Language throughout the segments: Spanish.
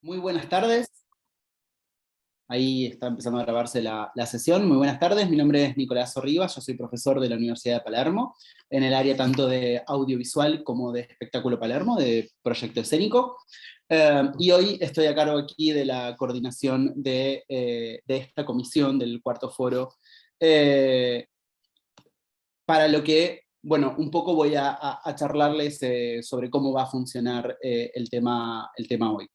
Muy buenas tardes. Ahí está empezando a grabarse la sesión. Muy buenas tardes, mi nombre es Nicolás Sorribas, yo soy profesor de la Universidad de Palermo, en el área tanto de audiovisual como de espectáculo Palermo, de proyecto escénico. Y hoy estoy a cargo aquí de la coordinación de esta comisión del cuarto foro, eh, para lo que, bueno, un poco voy a charlarles sobre cómo va a funcionar el tema hoy.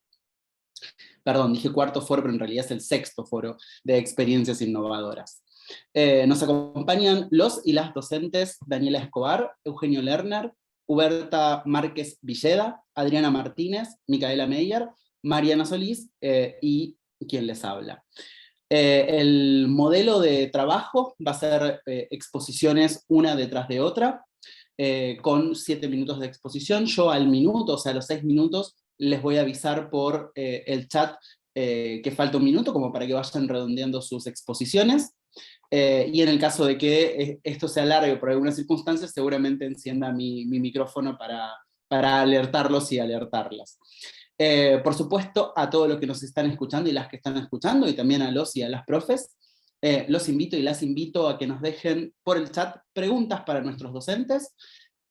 Perdón, dije cuarto foro, pero en realidad es el sexto foro de experiencias innovadoras. Nos acompañan los y las docentes Daniela Escobar, Eugenio Lerner, Huberta Márquez Villeda, Adriana Martínez, Micaela Meyer, Mariana Solís y quien les habla. El modelo de trabajo va a ser exposiciones una detrás de otra, con 7 minutos de exposición. Yo al minuto, o sea, a los 6 minutos, les voy a avisar por el chat que falta un minuto, como para que vayan redondeando sus exposiciones. Y en el caso de que esto se alargue por algunas circunstancias, seguramente encienda mi micrófono para alertarlos y alertarlas. Por supuesto, a todos los que nos están escuchando y las que están escuchando, y también a los y a las profes, los invito y las invito a que nos dejen por el chat preguntas para nuestros docentes.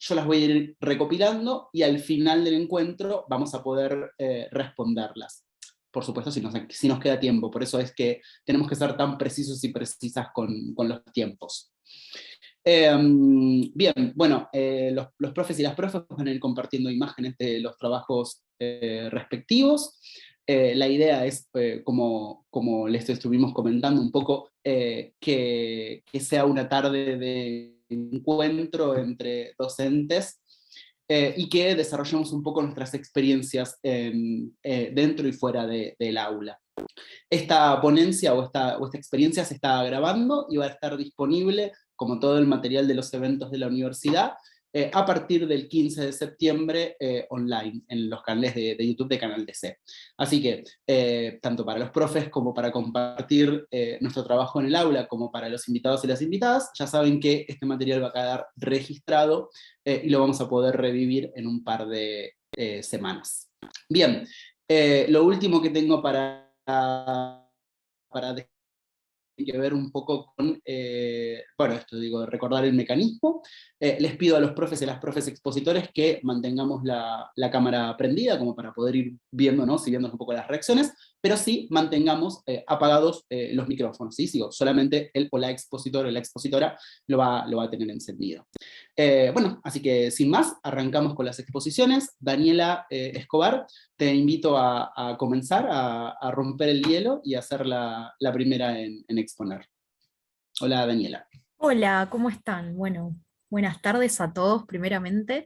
Yo las voy a ir recopilando y al final del encuentro vamos a poder responderlas. Por supuesto, si nos queda tiempo, por eso es que tenemos que ser tan precisos y precisas con los tiempos. Bien, bueno, los profes y las profes van a ir compartiendo imágenes de los trabajos respectivos. La idea es, como les estuvimos comentando un poco, que sea una tarde de encuentro entre docentes y que desarrollemos un poco nuestras experiencias dentro y fuera del aula. Esta ponencia o esta experiencia se está grabando y va a estar disponible, como todo el material de los eventos de la universidad, a partir del 15 de septiembre online, en los canales de YouTube de Canal DC. Así que, tanto para los profes como para compartir nuestro trabajo en el aula, como para los invitados y las invitadas, ya saben que este material va a quedar registrado y lo vamos a poder revivir en un par de semanas. Bien, lo último que tengo para que ver un poco con, bueno, esto digo, recordar el mecanismo. Les pido a los profes y a las profes expositores que mantengamos la cámara prendida, como para poder ir viéndonos y viendo un poco las reacciones, pero sí mantengamos apagados los micrófonos, ¿sí? Sigo, solamente el o la expositor o la expositora lo va a tener encendido. Bueno, así que sin más, arrancamos con las exposiciones. Daniela Escobar, te invito a comenzar, a romper el hielo y a ser la primera en exponer. Hola, Daniela. Hola, ¿cómo están? Bueno, buenas tardes a todos primeramente.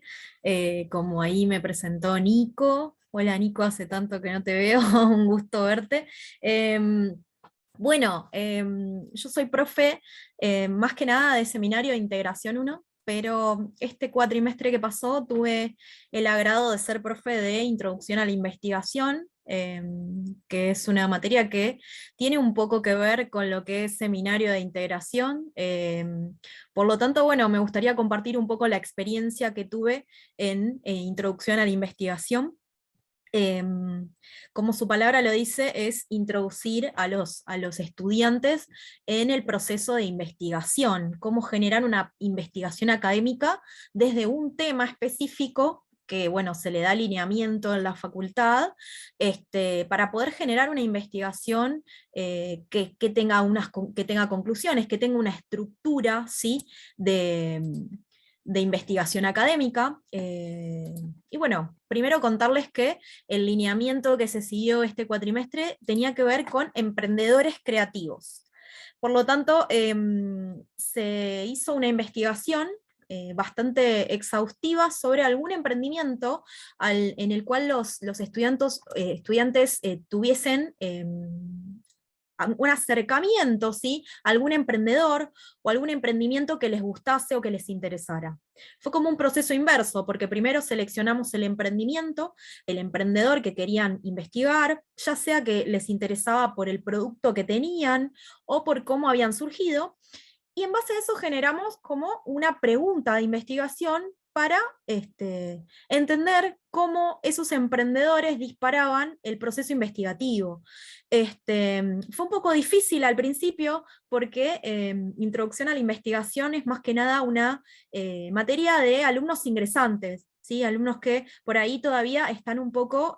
Como ahí me presentó Nico. Hola Nico, hace tanto que no te veo, un gusto verte. Em, yo soy profe más que nada de seminario de Integración 1, pero este cuatrimestre que pasó tuve el agrado de ser profe de Introducción a la Investigación, que es una materia que tiene un poco que ver con lo que es seminario de integración. Por lo tanto, bueno, me gustaría compartir un poco la experiencia que tuve en Introducción a la Investigación. Como su palabra lo dice, es introducir a los estudiantes en el proceso de investigación, cómo generar una investigación académica desde un tema específico que, bueno, se le da alineamiento en la facultad, para poder generar una investigación que tenga que tenga conclusiones, que tenga una estructura, ¿sí? de investigación académica. Y bueno, primero contarles que el lineamiento que se siguió este cuatrimestre tenía que ver con emprendedores creativos. Por lo tanto, se hizo una investigación bastante exhaustiva sobre algún emprendimiento en el cual los estudiantes tuviesen un acercamiento, ¿sí? A algún emprendedor o algún emprendimiento que les gustase o que les interesara. Fue como un proceso inverso, porque primero seleccionamos el emprendimiento, el emprendedor que querían investigar, ya sea que les interesaba por el producto que tenían o por cómo habían surgido, y en base a eso generamos como una pregunta de investigación para entender cómo esos emprendedores disparaban el proceso investigativo. Fue un poco difícil al principio porque introducción a la investigación es más que nada una materia de alumnos ingresantes, ¿sí? Alumnos que por ahí todavía están un poco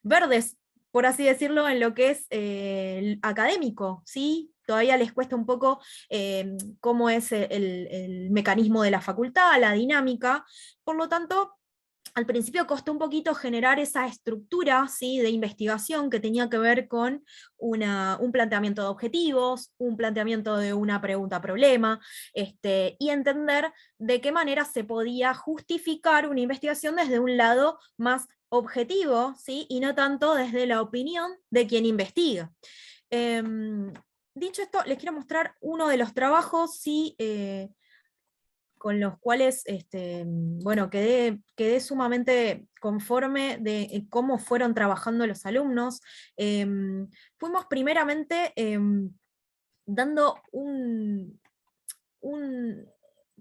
verdes, por así decirlo, en lo que es el académico, ¿sí? Todavía les cuesta un poco cómo es el mecanismo de la facultad, la dinámica, por lo tanto, al principio costó un poquito generar esa estructura, ¿sí?, de investigación que tenía que ver con un planteamiento de objetivos, un planteamiento de una pregunta-problema, y entender de qué manera se podía justificar una investigación desde un lado más objetivo, ¿sí?, y no tanto desde la opinión de quien investiga. Dicho esto, les quiero mostrar uno de los trabajos, ¿sí?, con los cuales bueno, quedé sumamente conforme de cómo fueron trabajando los alumnos. Fuimos primeramente dando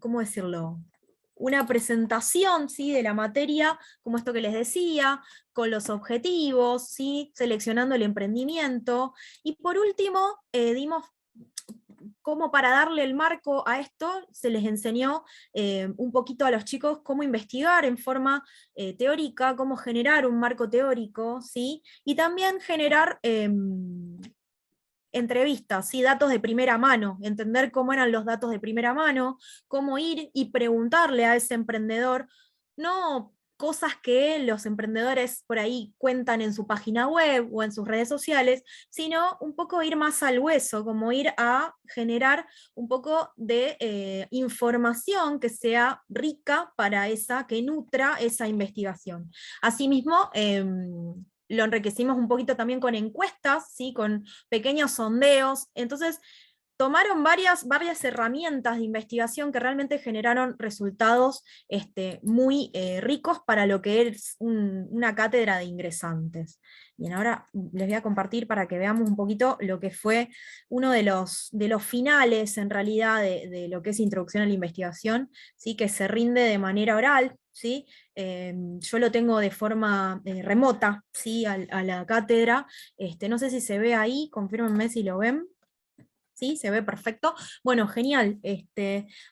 ¿cómo decirlo? Una presentación, ¿sí?, de la materia, como esto que les decía, con los objetivos, ¿sí?, seleccionando el emprendimiento, y por último dimos como para darle el marco a esto, se les enseñó un poquito a los chicos cómo investigar en forma teórica, cómo generar un marco teórico, ¿sí? Y también generar entrevistas, ¿sí?, datos de primera mano, entender cómo eran los datos de primera mano, cómo ir y preguntarle a ese emprendedor, no cosas que los emprendedores por ahí cuentan en su página web o en sus redes sociales, sino un poco ir más al hueso, como ir a generar un poco de información que sea rica para que nutra esa investigación. Asimismo, lo enriquecimos un poquito también con encuestas, ¿sí?, con pequeños sondeos. Entonces, tomaron varias herramientas de investigación que realmente generaron resultados muy ricos para lo que es una cátedra de ingresantes. Bien, ahora les voy a compartir para que veamos un poquito lo que fue uno de los finales, en realidad, de lo que es introducción a la investigación, ¿sí?, que se rinde de manera oral, ¿sí? Yo lo tengo de forma remota, ¿sí?, a la cátedra. No sé si se ve ahí, confírmenme si lo ven. ¿Sí? ¿Se ve perfecto? Bueno, genial.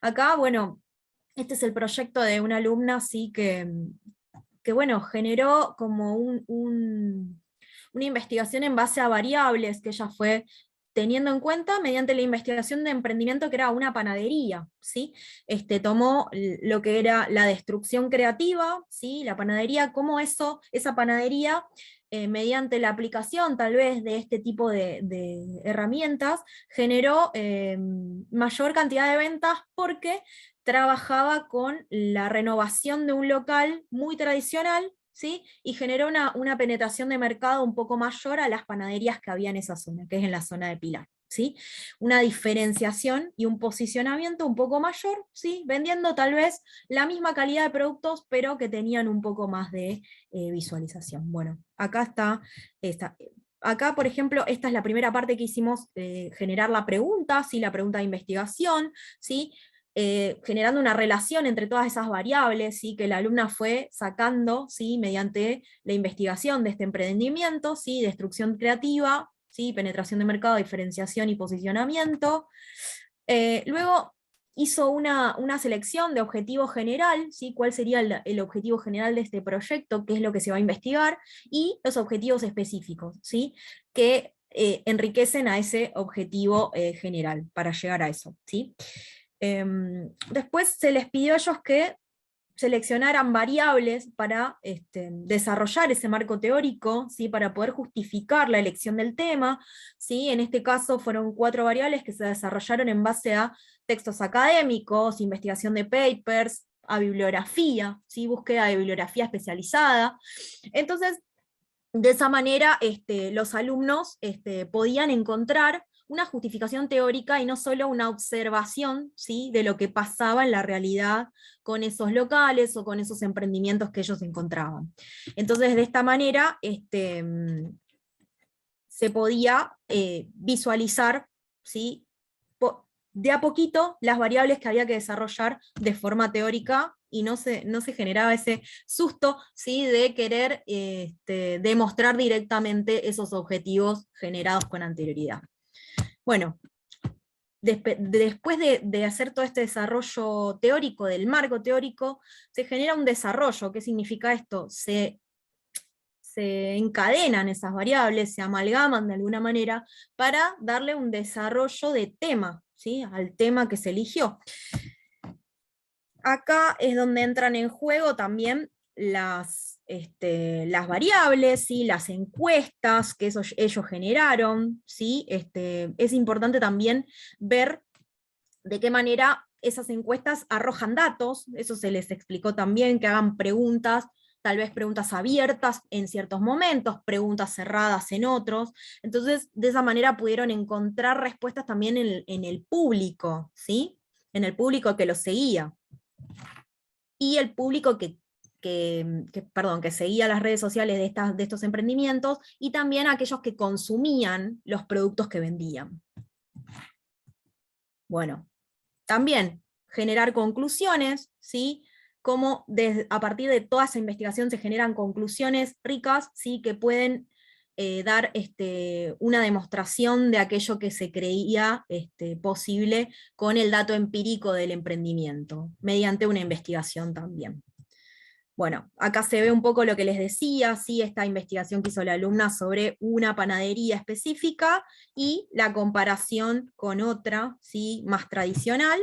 Acá, bueno, este es el proyecto de una alumna, sí, que bueno, generó como una investigación en base a variables que ella fue teniendo en cuenta mediante la investigación de emprendimiento, que era una panadería, ¿sí? Tomó lo que era la destrucción creativa, ¿sí?, la panadería, cómo esa panadería, mediante la aplicación tal vez de este tipo de herramientas, generó mayor cantidad de ventas porque trabajaba con la renovación de un local muy tradicional, ¿sí?, y generó una penetración de mercado un poco mayor a las panaderías que había en esa zona, que es en la zona de Pilar, ¿sí? Una diferenciación y un posicionamiento un poco mayor, ¿sí?, vendiendo tal vez la misma calidad de productos, pero que tenían un poco más de visualización. Bueno, acá está. Acá, por ejemplo, esta es la primera parte que hicimos, generar la pregunta, ¿sí?, la pregunta de investigación, ¿sí?, generando una relación entre todas esas variables, ¿sí?, que la alumna fue sacando, ¿sí?, mediante la investigación de este emprendimiento, ¿sí?, destrucción creativa, ¿sí?, penetración de mercado, diferenciación y posicionamiento. Luego hizo una selección de objetivo general, ¿sí?, cuál sería el objetivo general de este proyecto, qué es lo que se va a investigar, y los objetivos específicos, ¿sí?, que enriquecen a ese objetivo general para llegar a eso, ¿sí? Después se les pidió a ellos que seleccionaran variables para desarrollar ese marco teórico, ¿sí?, para poder justificar la elección del tema, ¿sí? En este caso fueron 4 variables que se desarrollaron en base a textos académicos, investigación de papers, a bibliografía, ¿sí?, búsqueda de bibliografía especializada. Entonces, de esa manera los alumnos podían encontrar una justificación teórica y no solo una observación, ¿sí?, de lo que pasaba en la realidad con esos locales o con esos emprendimientos que ellos encontraban. Entonces, de esta manera se podía visualizar, ¿sí?, de a poquito las variables que había que desarrollar de forma teórica y no se generaba ese susto, ¿sí?, de querer demostrar directamente esos objetivos generados con anterioridad. Bueno, después de hacer todo este desarrollo teórico, del marco teórico, se genera un desarrollo. ¿Qué significa esto? Se encadenan esas variables, se amalgaman de alguna manera para darle un desarrollo de tema, ¿sí?, al tema que se eligió. Acá es donde entran en juego también las variables, ¿sí?, las encuestas que ellos generaron, ¿sí? Es importante también ver de qué manera esas encuestas arrojan datos, eso se les explicó también, que hagan preguntas, tal vez preguntas abiertas en ciertos momentos, preguntas cerradas en otros. Entonces, de esa manera pudieron encontrar respuestas también en el público, ¿sí?, en el público que los seguía. Y el público que seguía las redes sociales de estos emprendimientos, y también aquellos que consumían los productos que vendían. Bueno, también generar conclusiones, ¿sí?, cómo a partir de toda esa investigación se generan conclusiones ricas, ¿sí?, que pueden dar una demostración de aquello que se creía posible con el dato empírico del emprendimiento, mediante una investigación también. Bueno, acá se ve un poco lo que les decía, ¿sí?, esta investigación que hizo la alumna sobre una panadería específica y la comparación con otra, ¿sí?, más tradicional.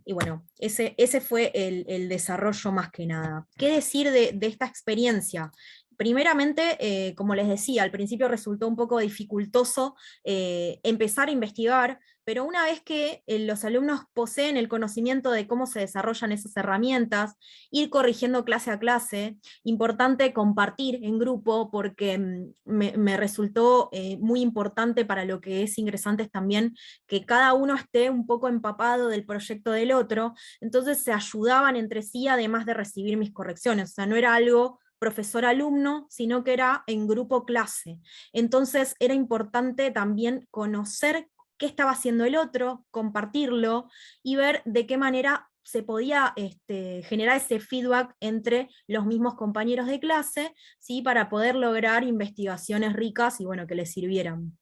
Y bueno, ese fue el desarrollo más que nada. ¿Qué decir de esta experiencia? Primeramente, como les decía, al principio resultó un poco dificultoso empezar a investigar, pero una vez que los alumnos poseen el conocimiento de cómo se desarrollan esas herramientas, ir corrigiendo clase a clase, importante compartir en grupo, porque me resultó muy importante para lo que es ingresantes también, que cada uno esté un poco empapado del proyecto del otro, entonces se ayudaban entre sí, además de recibir mis correcciones. O sea, no era algo profesor-alumno, sino que era en grupo clase. Entonces era importante también conocer qué estaba haciendo el otro, compartirlo, y ver de qué manera se podía generar ese feedback entre los mismos compañeros de clase, ¿sí?, para poder lograr investigaciones ricas y bueno, que les sirvieran.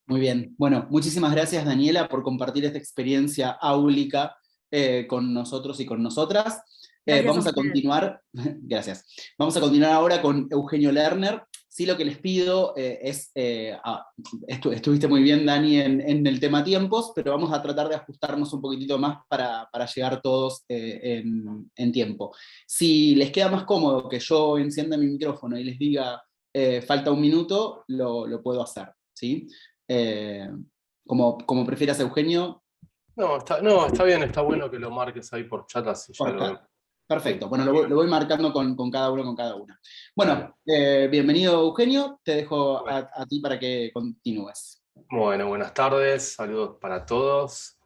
Muy bien. Bueno, muchísimas gracias, Daniela, por compartir esta experiencia áulica con nosotros y con nosotras. Gracias a Vamos a ustedes. continuar, gracias. Vamos a continuar ahora con Eugenio Lerner. Sí, lo que les pido estuviste muy bien, Dani, en el tema tiempos, pero vamos a tratar de ajustarnos un poquitito más para llegar todos en tiempo. Si les queda más cómodo que yo encienda mi micrófono y les diga falta un minuto, lo puedo hacer, ¿sí? Como prefieras, Eugenio. No, está bien, está bueno que lo marques ahí por chat, así ya Por lo chat. vemos. Perfecto, Sí. bueno, lo voy marcando con cada uno, con cada una. Bueno, bienvenido, Eugenio, te dejo a ti para que continúes. Bueno, buenas tardes, saludos para todos.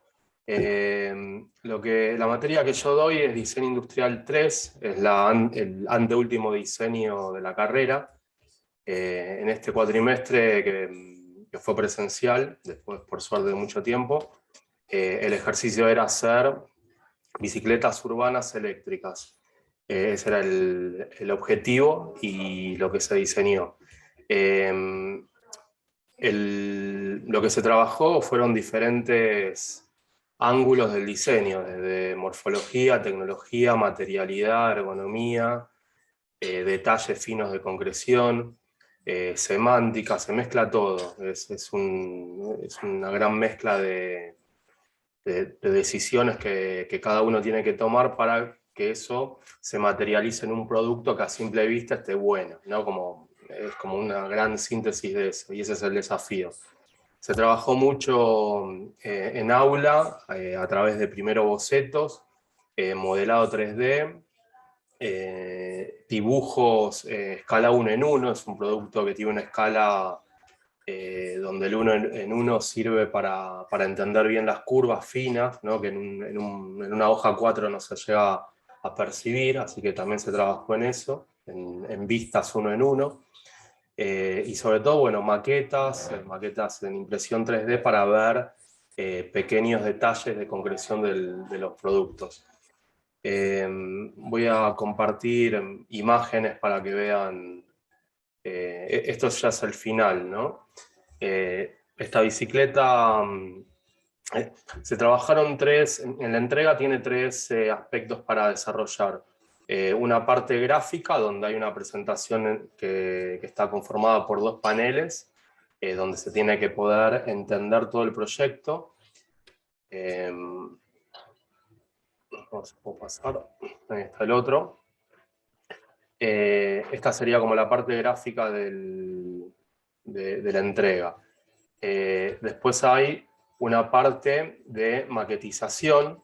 La materia que yo doy es Diseño Industrial 3, es el anteúltimo diseño de la carrera. En este cuatrimestre que fue presencial, después por suerte de mucho tiempo, el ejercicio era hacer bicicletas urbanas eléctricas. Ese era el objetivo y lo que se diseñó. Lo que se trabajó fueron diferentes ángulos del diseño, desde morfología, tecnología, materialidad, ergonomía, detalles finos de concreción, semántica, se mezcla todo. Es una gran mezcla de decisiones que cada uno tiene que tomar para que eso se materialice en un producto que a simple vista esté bueno, ¿no? Es como una gran síntesis de eso, y ese es el desafío. Se trabajó mucho en aula, a través de primero bocetos, modelado 3D, dibujos escala 1 en 1, es un producto que tiene una escala donde el 1 en 1 sirve para entender bien las curvas finas, ¿no? Que en una hoja 4 no se llega a percibir, así que también se trabajó en eso, en vistas 1 en 1. y sobre todo, bueno, maquetas en impresión 3D para ver pequeños detalles de concreción de los productos. Voy a compartir imágenes para que vean, esto ya es el final, ¿no? Esta bicicleta, se trabajaron en la entrega tiene tres aspectos para desarrollar. Una parte gráfica, donde hay una presentación que está conformada por dos paneles, donde se tiene que poder entender todo el proyecto. No se puede pasar, ahí está el otro. Esta sería como la parte gráfica de la entrega. Después hay una parte de maquetización.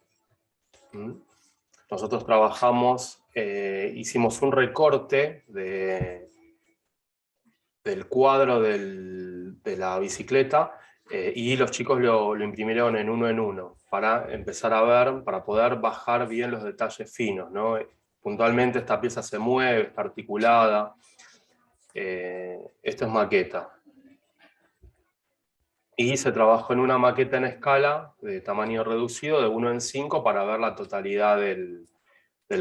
Nosotros trabajamos, hicimos un recorte del cuadro de la bicicleta, y los chicos lo imprimieron en uno para empezar a ver, para poder bajar bien los detalles finos, ¿no? Puntualmente esta pieza se mueve, está articulada. Esto es maqueta. Y se trabajó en una maqueta en escala de tamaño reducido de 1:5 para ver la totalidad del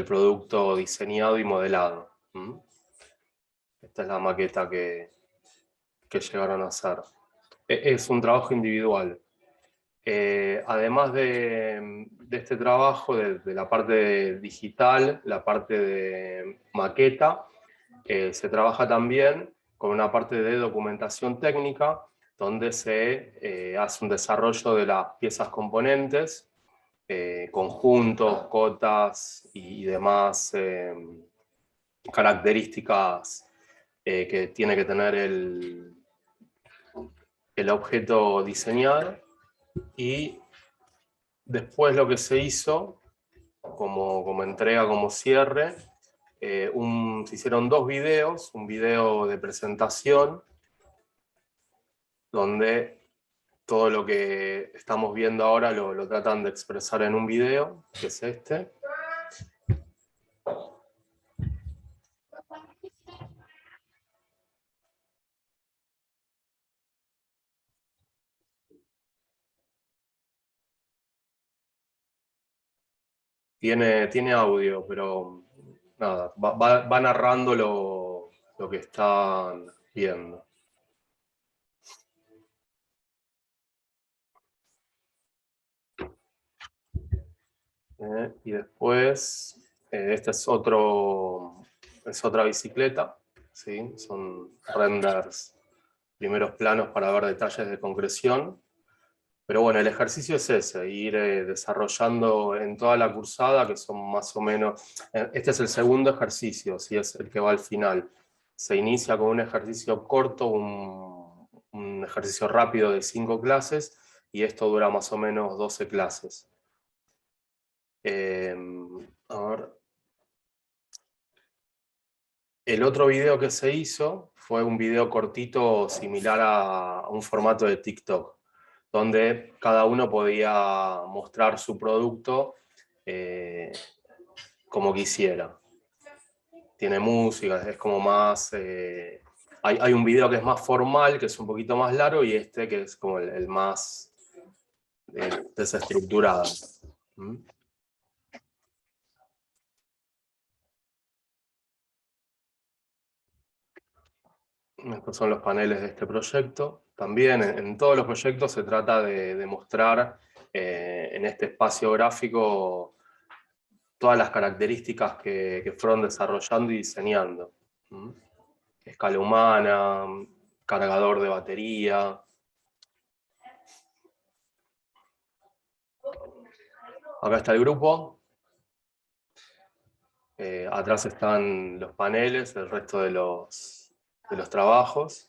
producto diseñado y modelado. Esta es la maqueta que llegaron a hacer. Es un trabajo individual. Además de este trabajo, de la parte digital, la parte de maqueta, se trabaja también con una parte de documentación técnica, donde se hace un desarrollo de las piezas componentes, conjuntos, cotas y demás características que tiene que tener el objeto diseñado. Y después lo que se hizo como entrega, como cierre, se hicieron dos videos, un video de presentación, donde todo lo que estamos viendo ahora lo tratan de expresar en un video, que es este. Tiene audio, pero nada, va narrando lo que están viendo. Y después, esta es otra bicicleta, ¿sí? Son renders, primeros planos para ver detalles de concreción. Pero bueno, el ejercicio es ese, ir desarrollando en toda la cursada, que son más o menos, este es el segundo ejercicio, ¿sí? Es el que va al final. Se inicia con un ejercicio corto, un ejercicio rápido de 5 clases, y esto dura más o menos 12 clases. A ver. El otro video que se hizo fue un video cortito similar a un formato de TikTok, donde cada uno podía mostrar su producto como quisiera. Tiene música, es como más... hay un video que es más formal, que es un poquito más largo, y este que es como el más desestructurado. Estos son los paneles de este proyecto. También en todos los proyectos se trata de mostrar en este espacio gráfico todas las características que fueron desarrollando y diseñando. Escala humana, cargador de batería. Acá está el grupo. Atrás están los paneles, el resto de los trabajos.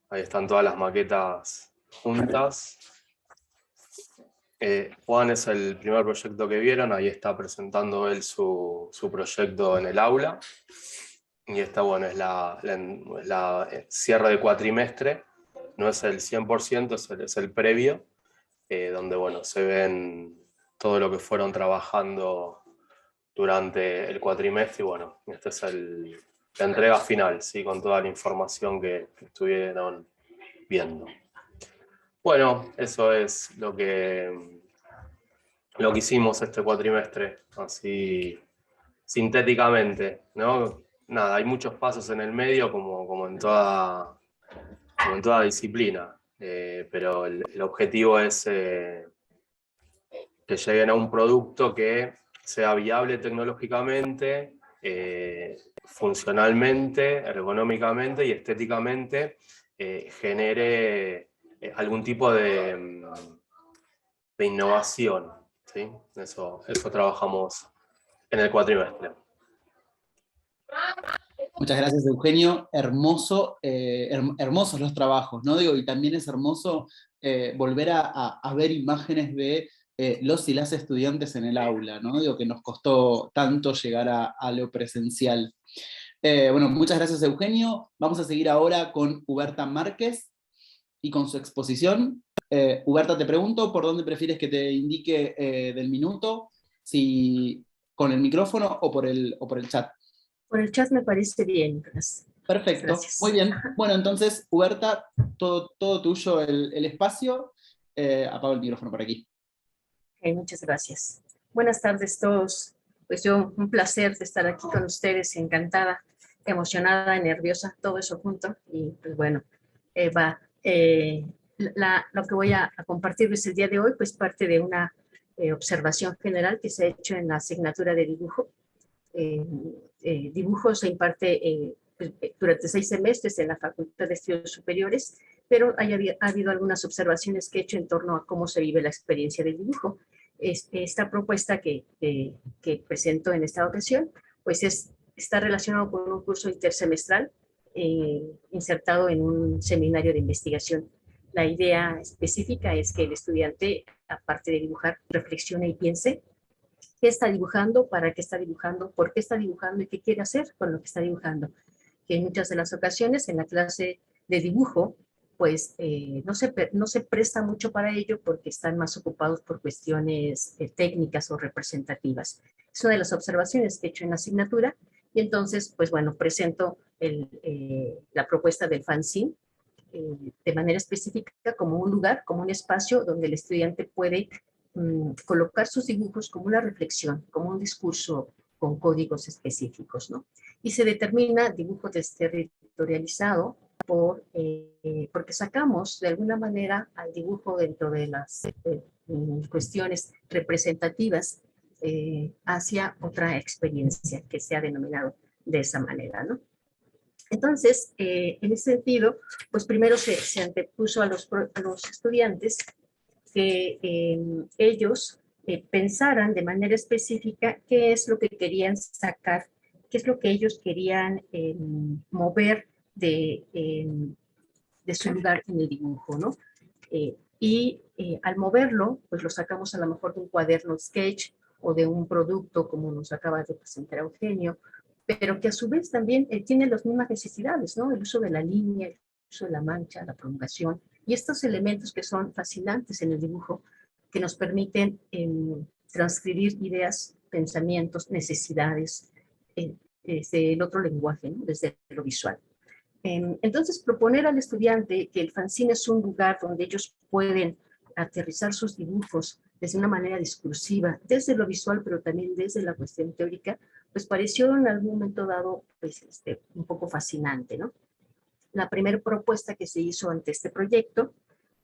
Ahí están todas las maquetas juntas. Juan es el primer proyecto que vieron, ahí está presentando él su proyecto en el aula. Y esta, bueno, es la cierre de cuatrimestre, no es el 100%, es el previo, donde, bueno, se ven todo lo que fueron trabajando durante el cuatrimestre, y bueno, este es la entrega final, ¿sí? Con toda la información que estuvieron viendo. Bueno, eso es lo que hicimos este cuatrimestre, así sintéticamente, ¿no? Nada, hay muchos pasos en el medio como en toda disciplina, pero el objetivo es que lleguen a un producto que sea viable tecnológicamente, funcionalmente, ergonómicamente y estéticamente, genere algún tipo de innovación, ¿sí? Eso trabajamos en el cuatrimestre. Muchas gracias, Eugenio. Hermoso, hermosos los trabajos, ¿no? Digo, y también es hermoso volver a ver imágenes de los y las estudiantes en el aula, ¿no? Digo, que nos costó tanto llegar a lo presencial. Bueno, muchas gracias, Eugenio. Vamos a seguir ahora con Huberta Márquez y con su exposición. Huberta, te pregunto por dónde prefieres que te indique del minuto, si con el micrófono o por el chat. Por el chat me parece bien, Nicolás. Perfecto, Gracias. muy bien. Bueno, entonces, Huberta, todo tuyo el espacio. Apago el micrófono por aquí. Okay, muchas gracias. Buenas tardes todos. Pues yo, un placer de estar aquí con ustedes, encantada, emocionada, nerviosa, todo eso junto. Y pues bueno, lo que voy a compartirles el día de hoy, pues parte de una observación general que se ha hecho en la asignatura de dibujo. Dibujo se imparte durante 6 semestres en la Facultad de Estudios Superiores, pero ha habido algunas observaciones que he hecho en torno a cómo se vive la experiencia del dibujo. Esta propuesta que presento en esta ocasión, pues está relacionado con un curso intersemestral insertado en un seminario de investigación. La idea específica es que el estudiante, aparte de dibujar, reflexione y piense qué está dibujando, para qué está dibujando, por qué está dibujando y qué quiere hacer con lo que está dibujando. Que en muchas de las ocasiones en la clase de dibujo, pues no se presta mucho para ello porque están más ocupados por cuestiones técnicas o representativas. Es una de las observaciones que he hecho en la asignatura y entonces, pues bueno, presento la propuesta del fanzine de manera específica como un lugar, como un espacio donde el estudiante puede colocar sus dibujos como una reflexión, como un discurso con códigos específicos, ¿no? Y se determina dibujo desterritorializado porque sacamos de alguna manera al dibujo dentro de las cuestiones representativas hacia otra experiencia que se ha denominado de esa manera, ¿no? Entonces, en ese sentido, pues primero se antepuso a los estudiantes que ellos pensaran de manera específica qué es lo que querían sacar, qué es lo que ellos querían mover de su lugar en el dibujo, ¿no? Al moverlo, pues lo sacamos a lo mejor de un cuaderno sketch o de un producto como nos acaba de presentar Eugenio, pero que a su vez también tiene las mismas necesidades, ¿no? El uso de la línea, el uso de la mancha, la prolongación, y estos elementos que son fascinantes en el dibujo, que nos permiten transcribir ideas, pensamientos, necesidades desde el otro lenguaje, ¿no? Desde lo visual. Entonces, proponer al estudiante que el fanzine es un lugar donde ellos pueden aterrizar sus dibujos desde una manera discursiva, desde lo visual, pero también desde la cuestión teórica, pues pareció en algún momento dado pues, un poco fascinante, ¿no? La primera propuesta que se hizo ante este proyecto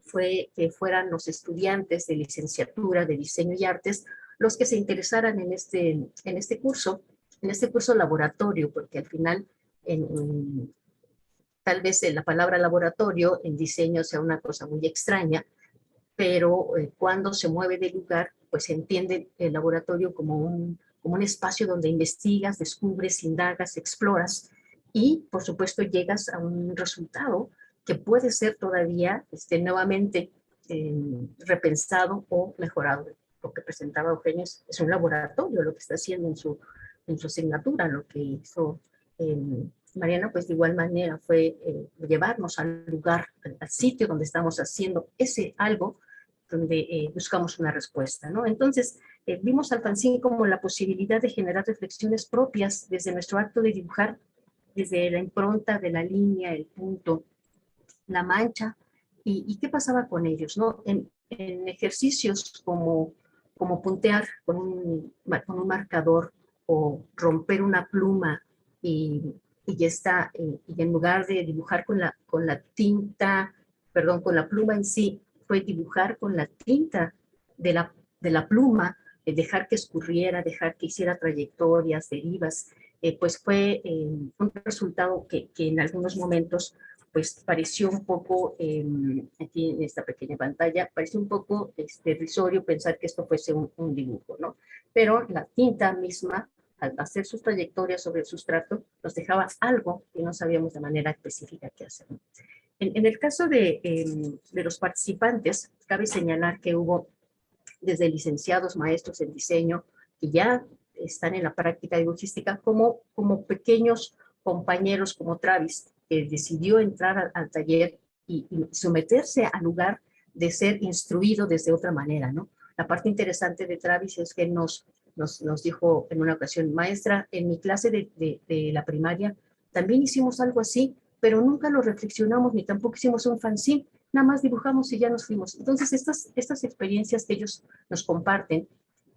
fue que fueran los estudiantes de licenciatura de Diseño y Artes los que se interesaran en este curso laboratorio, porque al final tal vez la palabra laboratorio en diseño sea una cosa muy extraña, pero cuando se mueve de lugar, pues se entiende el laboratorio como un espacio donde investigas, descubres, indagas, exploras y, por supuesto, llegas a un resultado que puede ser todavía nuevamente repensado o mejorado. Lo que presentaba Eugenio es un laboratorio, lo que está haciendo en su asignatura, lo que hizo Mariana, pues de igual manera fue llevarnos al lugar, al sitio donde estamos haciendo ese algo, donde buscamos una respuesta, ¿no? Entonces, vimos al fanzine como la posibilidad de generar reflexiones propias desde nuestro acto de dibujar desde la impronta de la línea, el punto, la mancha, y qué pasaba con ellos, ¿no? En ejercicios como puntear con un marcador o romper una pluma y ya está, y en lugar de dibujar con la tinta, perdón, con la pluma en sí, fue dibujar con la tinta de la pluma, dejar que escurriera, dejar que hiciera trayectorias, derivas, pues fue un resultado que en algunos momentos pues pareció un poco, aquí en esta pequeña pantalla, pareció un poco risorio pensar que esto fuese un dibujo, ¿no? Pero la tinta misma, al hacer sus trayectorias sobre el sustrato, nos dejaba algo que no sabíamos de manera específica qué hacer. En el caso de los participantes, cabe señalar que hubo desde licenciados, maestros en diseño, que ya están en la práctica dibujística, como pequeños compañeros como Travis, que decidió entrar al taller y someterse al lugar de ser instruido desde otra manera, ¿no? La parte interesante de Travis es que nos dijo en una ocasión, maestra, en mi clase de la primaria también hicimos algo así, pero nunca lo reflexionamos ni tampoco hicimos un fanzine, nada más dibujamos y ya nos fuimos. Entonces, estas experiencias que ellos nos comparten,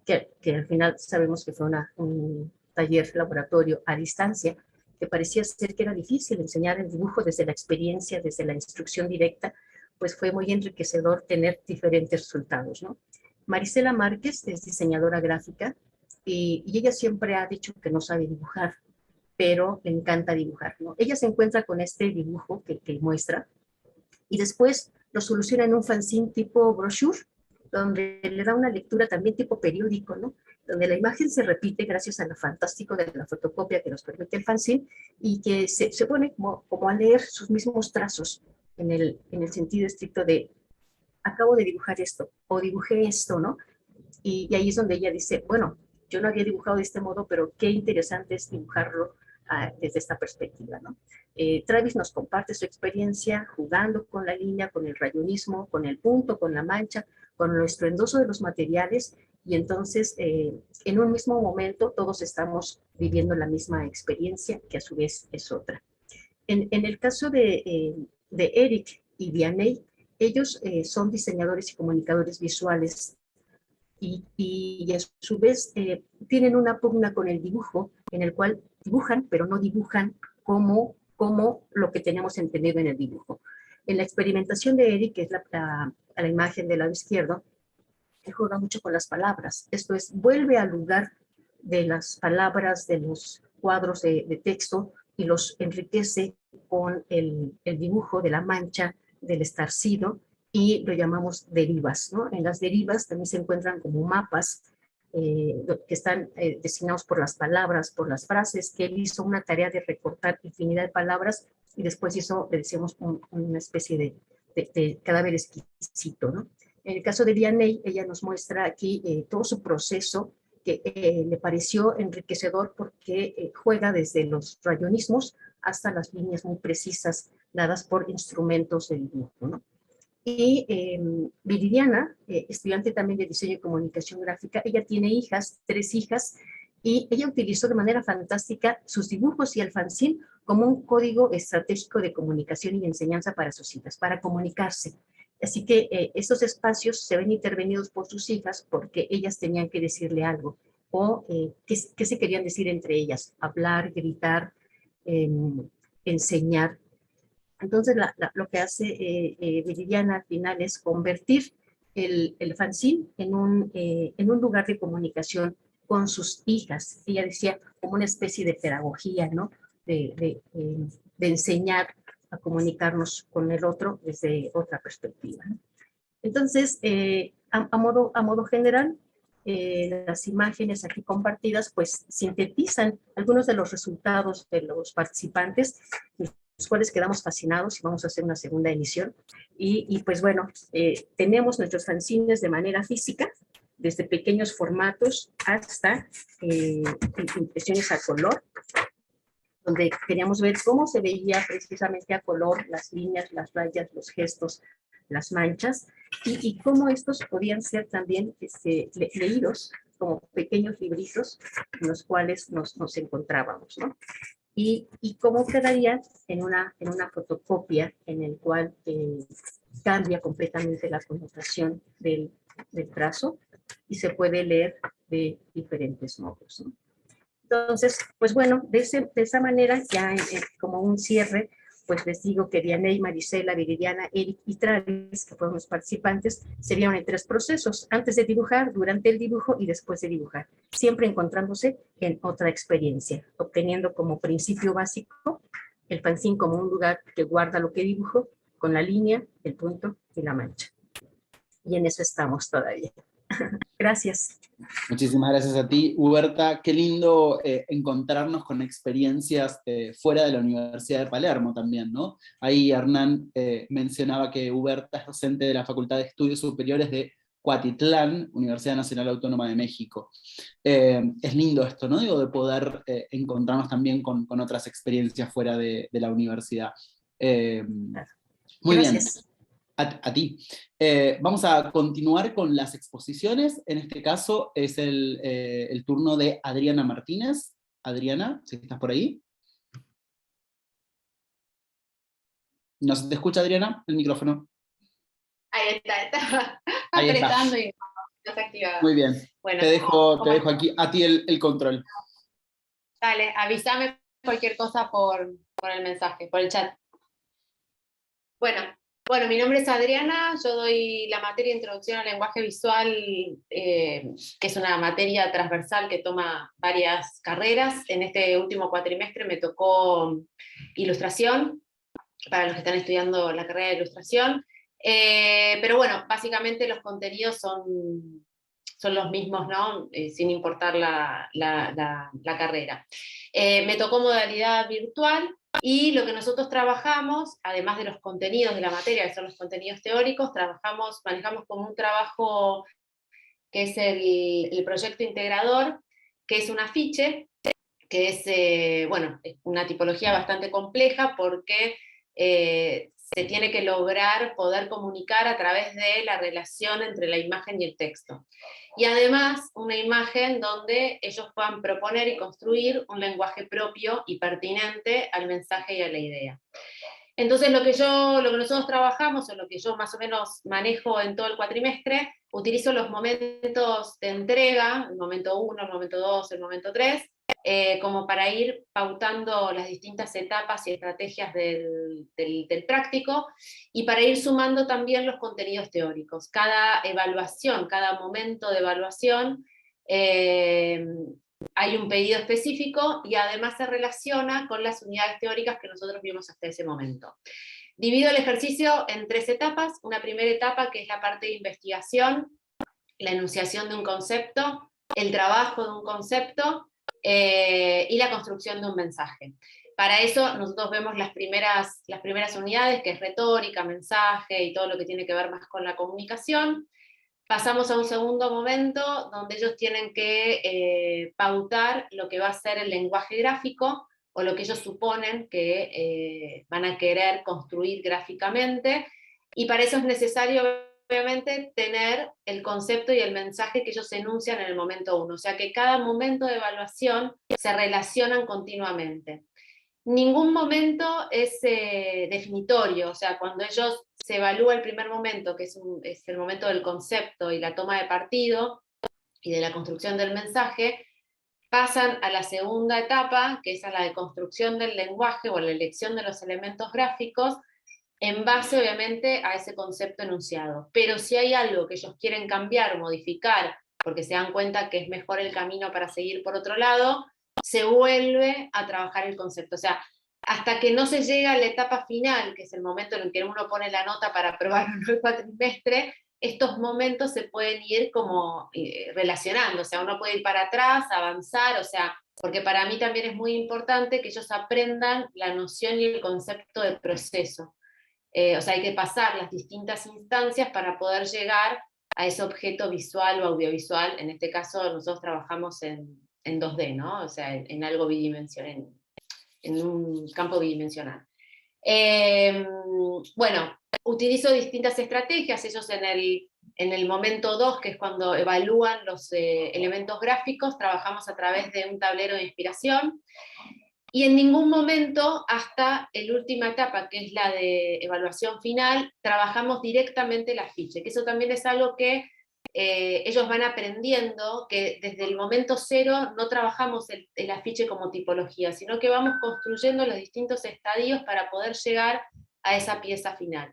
que al final sabemos que fue un taller laboratorio a distancia, que parecía ser que era difícil enseñar el dibujo desde la experiencia, desde la instrucción directa, pues fue muy enriquecedor tener diferentes resultados, ¿no? Marisela Márquez es diseñadora gráfica y ella siempre ha dicho que no sabe dibujar, pero le encanta dibujar, ¿no? Ella se encuentra con este dibujo que muestra y después lo soluciona en un fanzine tipo brochure, donde le da una lectura también tipo periódico, ¿no? Donde la imagen se repite gracias a lo fantástico de la fotocopia que nos permite el fanzine y que se pone como a leer sus mismos trazos en el sentido estricto de acabo de dibujar esto o dibujé esto, ¿no? Y ahí es donde ella dice, bueno, yo no había dibujado de este modo, pero qué interesante es dibujarlo desde esta perspectiva, ¿no? Travis nos comparte su experiencia jugando con la línea, con el rayonismo, con el punto, con la mancha, con lo estruendoso de los materiales, y entonces en un mismo momento todos estamos viviendo la misma experiencia, que a su vez es otra. En el caso de Eric y Vianney, ellos son diseñadores y comunicadores visuales y a su vez tienen una pugna con el dibujo, en el cual dibujan, pero no dibujan como lo que tenemos entendido en el dibujo. En la experimentación de Eric, que es la imagen del lado izquierdo, él juega mucho con las palabras. Esto es, vuelve al lugar de las palabras, de los cuadros de texto, y los enriquece con el dibujo de la mancha, del estarcido, y lo llamamos derivas, ¿no? En las derivas también se encuentran como mapas que están designados por las palabras, por las frases, que él hizo una tarea de recortar infinidad de palabras y después hizo, le decíamos, una especie de cadáver exquisito, ¿no? En el caso de Vianney, ella nos muestra aquí todo su proceso que le pareció enriquecedor porque juega desde los rayonismos hasta las líneas muy precisas dadas por instrumentos de dibujo, ¿no? Y Viridiana, estudiante también de diseño y comunicación gráfica, ella tiene hijas, 3 hijas, y ella utilizó de manera fantástica sus dibujos y el fanzine como un código estratégico de comunicación y de enseñanza para sus hijas, para comunicarse. Así que estos espacios se ven intervenidos por sus hijas porque ellas tenían que decirle algo, o qué se querían decir entre ellas, hablar, gritar, enseñar. Entonces, lo que hace Viridiana al final es convertir el fanzine en un lugar de comunicación con sus hijas. Ella decía como una especie de pedagogía, ¿no? De enseñar a comunicarnos con el otro desde otra perspectiva, ¿no? Entonces, a modo general, las imágenes aquí compartidas pues sintetizan algunos de los resultados de los participantes, los cuales quedamos fascinados y vamos a hacer una segunda emisión. Y pues bueno, tenemos nuestros fanzines de manera física, desde pequeños formatos hasta impresiones a color, donde queríamos ver cómo se veía precisamente a color las líneas, las rayas, los gestos, las manchas, y cómo estos podían ser también leídos como pequeños libritos en los cuales nos encontrábamos, ¿no? y cómo quedaría en una fotocopia en el cual cambia completamente la connotación del trazo y se puede leer de diferentes modos, ¿no? Entonces, pues bueno, de esa manera, ya como un cierre, pues les digo que Dianey, Marisela, Viridiana, Eric y Travis, que fueron los participantes, se vieron en 3 procesos: antes de dibujar, durante el dibujo y después de dibujar, siempre encontrándose en otra experiencia, obteniendo como principio básico el fanzine como un lugar que guarda lo que dibujo, con la línea, el punto y la mancha. Y en eso estamos todavía. Gracias. Muchísimas gracias a ti, Huberta. Qué lindo encontrarnos con experiencias fuera de la Universidad de Palermo también, ¿no? Ahí Hernán mencionaba que Huberta es docente de la Facultad de Estudios Superiores de Cuatitlán, Universidad Nacional Autónoma de México. Es lindo esto, ¿no? Digo, de poder encontrarnos también con otras experiencias fuera de la universidad. Muy Gracias. bien. A ti. Vamos a continuar con las exposiciones. En este caso es el turno de Adriana Martínez. Adriana, si estás por ahí. ¿No se te escucha, Adriana? El micrófono. Ahí está, estaba Ahí está. apretando y no se activaba. Muy bien. Bueno, Te dejo aquí a ti el control. dale, avísame cualquier cosa por el mensaje, por el chat. Bueno, mi nombre es Adriana, yo doy la materia de Introducción al Lenguaje Visual, que es una materia transversal que toma varias carreras. En este último cuatrimestre me tocó Ilustración, para los que están estudiando la carrera de Ilustración. Pero bueno, básicamente los contenidos son los mismos, ¿no? Sin importar la carrera. Me tocó modalidad virtual, y lo que nosotros trabajamos, además de los contenidos de la materia, que son los contenidos teóricos, manejamos como un trabajo que es el proyecto integrador, que es un afiche, que es, bueno, una tipología bastante compleja porque se tiene que lograr poder comunicar a través de la relación entre la imagen y el texto. Y además, una imagen donde ellos puedan proponer y construir un lenguaje propio y pertinente al mensaje y a la idea. Entonces, lo que nosotros trabajamos, o lo que yo más o menos manejo en todo el cuatrimestre, utilizo los momentos de entrega, el momento 1, el momento 2, el momento 3, como para ir pautando las distintas etapas y estrategias del práctico, y para ir sumando también los contenidos teóricos. Cada evaluación, cada momento de evaluación, hay un pedido específico y además se relaciona con las unidades teóricas que nosotros vimos hasta ese momento. Divido el ejercicio en 3 etapas. Una primera etapa que es la parte de investigación, la enunciación de un concepto, el trabajo de un concepto y la construcción de un mensaje. Para eso nosotros vemos las primeras unidades, que es retórica, mensaje y todo lo que tiene que ver más con la comunicación. Pasamos a un segundo momento donde ellos tienen que pautar lo que va a ser el lenguaje gráfico, o lo que ellos suponen que van a querer construir gráficamente, y para eso es necesario obviamente tener el concepto y el mensaje que ellos enuncian en el momento 1, o sea que cada momento de evaluación se relacionan continuamente. Ningún momento es definitorio, o sea, cuando ellos se evalúa el primer momento, que es el momento del concepto y la toma de partido y de la construcción del mensaje, pasan a la segunda etapa, que es a la de construcción del lenguaje o la elección de los elementos gráficos, en base obviamente a ese concepto enunciado. Pero si hay algo que ellos quieren cambiar, modificar, porque se dan cuenta que es mejor el camino para seguir por otro lado, se vuelve a trabajar el concepto. O sea, hasta que no se llega a la etapa final, que es el momento en el que uno pone la nota para aprobar un nuevo cuatrimestre, estos momentos se pueden ir como relacionando, o sea, uno puede ir para atrás, avanzar, o sea, porque para mí también es muy importante que ellos aprendan la noción y el concepto del proceso. O sea, hay que pasar las distintas instancias para poder llegar a ese objeto visual o audiovisual. En este caso nosotros trabajamos en 2D, ¿no? O sea, en algo bidimensional, en un campo bidimensional. Bueno, utilizo distintas estrategias. Ellos en el momento 2, que es cuando evalúan los elementos gráficos, trabajamos a través de un tablero de inspiración. Y en ningún momento, hasta la última etapa, que es la de evaluación final, trabajamos directamente el afiche, que eso también es algo que ellos van aprendiendo, que desde el momento cero no trabajamos el afiche como tipología, sino que vamos construyendo los distintos estadios para poder llegar a esa pieza final.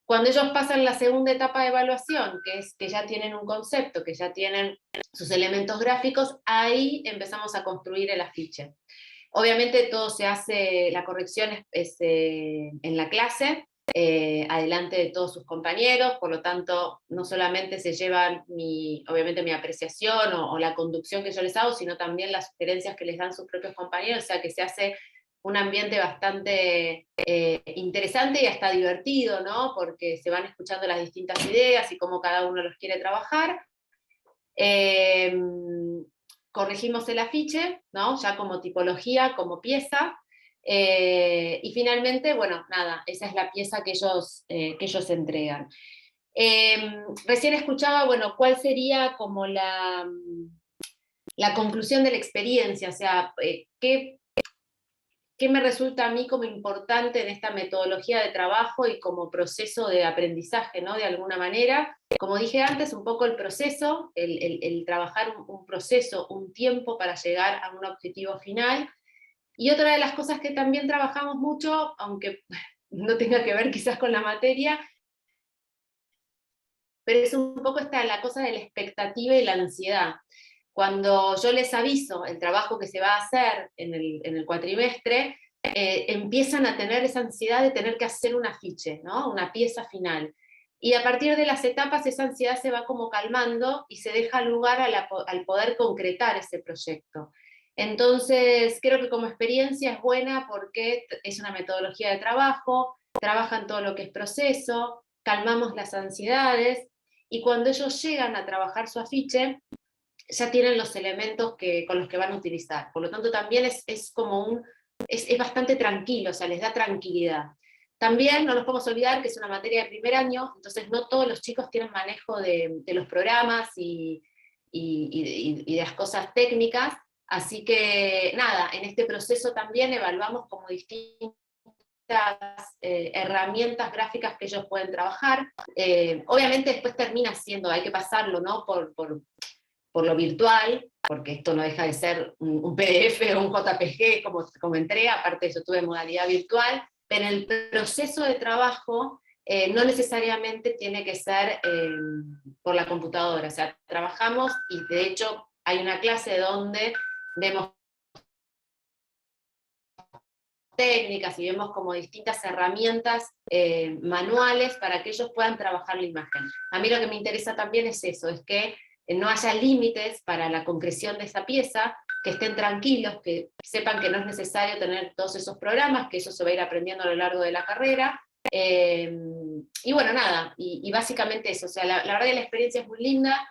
Cuando ellos pasan la segunda etapa de evaluación, que es que ya tienen un concepto, que ya tienen sus elementos gráficos, ahí empezamos a construir el afiche. Obviamente todo se hace, la corrección es en la clase, adelante de todos sus compañeros, por lo tanto no solamente se llevan obviamente mi apreciación o la conducción que yo les hago, sino también las sugerencias que les dan sus propios compañeros, o sea que se hace un ambiente bastante interesante y hasta divertido, ¿no? Porque se van escuchando las distintas ideas y cómo cada uno los quiere trabajar. Corregimos el afiche, ¿no? Ya como tipología, como pieza, y finalmente, bueno, nada, esa es la pieza que ellos entregan. Recién escuchaba, bueno, cuál sería como la conclusión de la experiencia, o sea, ¿qué me resulta a mí como importante en esta metodología de trabajo y como proceso de aprendizaje, ¿no? De alguna manera. Como dije antes, un poco el proceso, el trabajar un proceso, un tiempo para llegar a un objetivo final. Y otra de las cosas que también trabajamos mucho, aunque no tenga que ver quizás con la materia, pero es un poco la cosa de la expectativa y la ansiedad. Cuando yo les aviso el trabajo que se va a hacer en el cuatrimestre, empiezan a tener esa ansiedad de tener que hacer un afiche, ¿no? Una pieza final. Y a partir de las etapas esa ansiedad se va como calmando y se deja lugar al poder concretar ese proyecto. Entonces, creo que como experiencia es buena porque es una metodología de trabajo, trabajan todo lo que es proceso, calmamos las ansiedades, y cuando ellos llegan a trabajar su afiche, ya tienen los elementos con los que van a utilizar. Por lo tanto, también es bastante tranquilo, o sea, les da tranquilidad. También no nos podemos olvidar que es una materia de primer año, entonces no todos los chicos tienen manejo de los programas y de las cosas técnicas, así que nada, en este proceso también evaluamos como distintas herramientas gráficas que ellos pueden trabajar. Obviamente después termina siendo, hay que pasarlo, ¿no? por lo virtual, porque esto no deja de ser un PDF o un JPG como entrega, aparte yo tuve modalidad virtual, pero en el proceso de trabajo no necesariamente tiene que ser por la computadora, o sea, trabajamos y de hecho hay una clase donde vemos técnicas y vemos como distintas herramientas manuales para que ellos puedan trabajar la imagen. A mí lo que me interesa también es eso, es que no haya límites para la concreción de esa pieza, que estén tranquilos, que sepan que no es necesario tener todos esos programas, que eso se va a ir aprendiendo a lo largo de la carrera, y bueno, nada, y básicamente eso, o sea, la verdad que la experiencia es muy linda,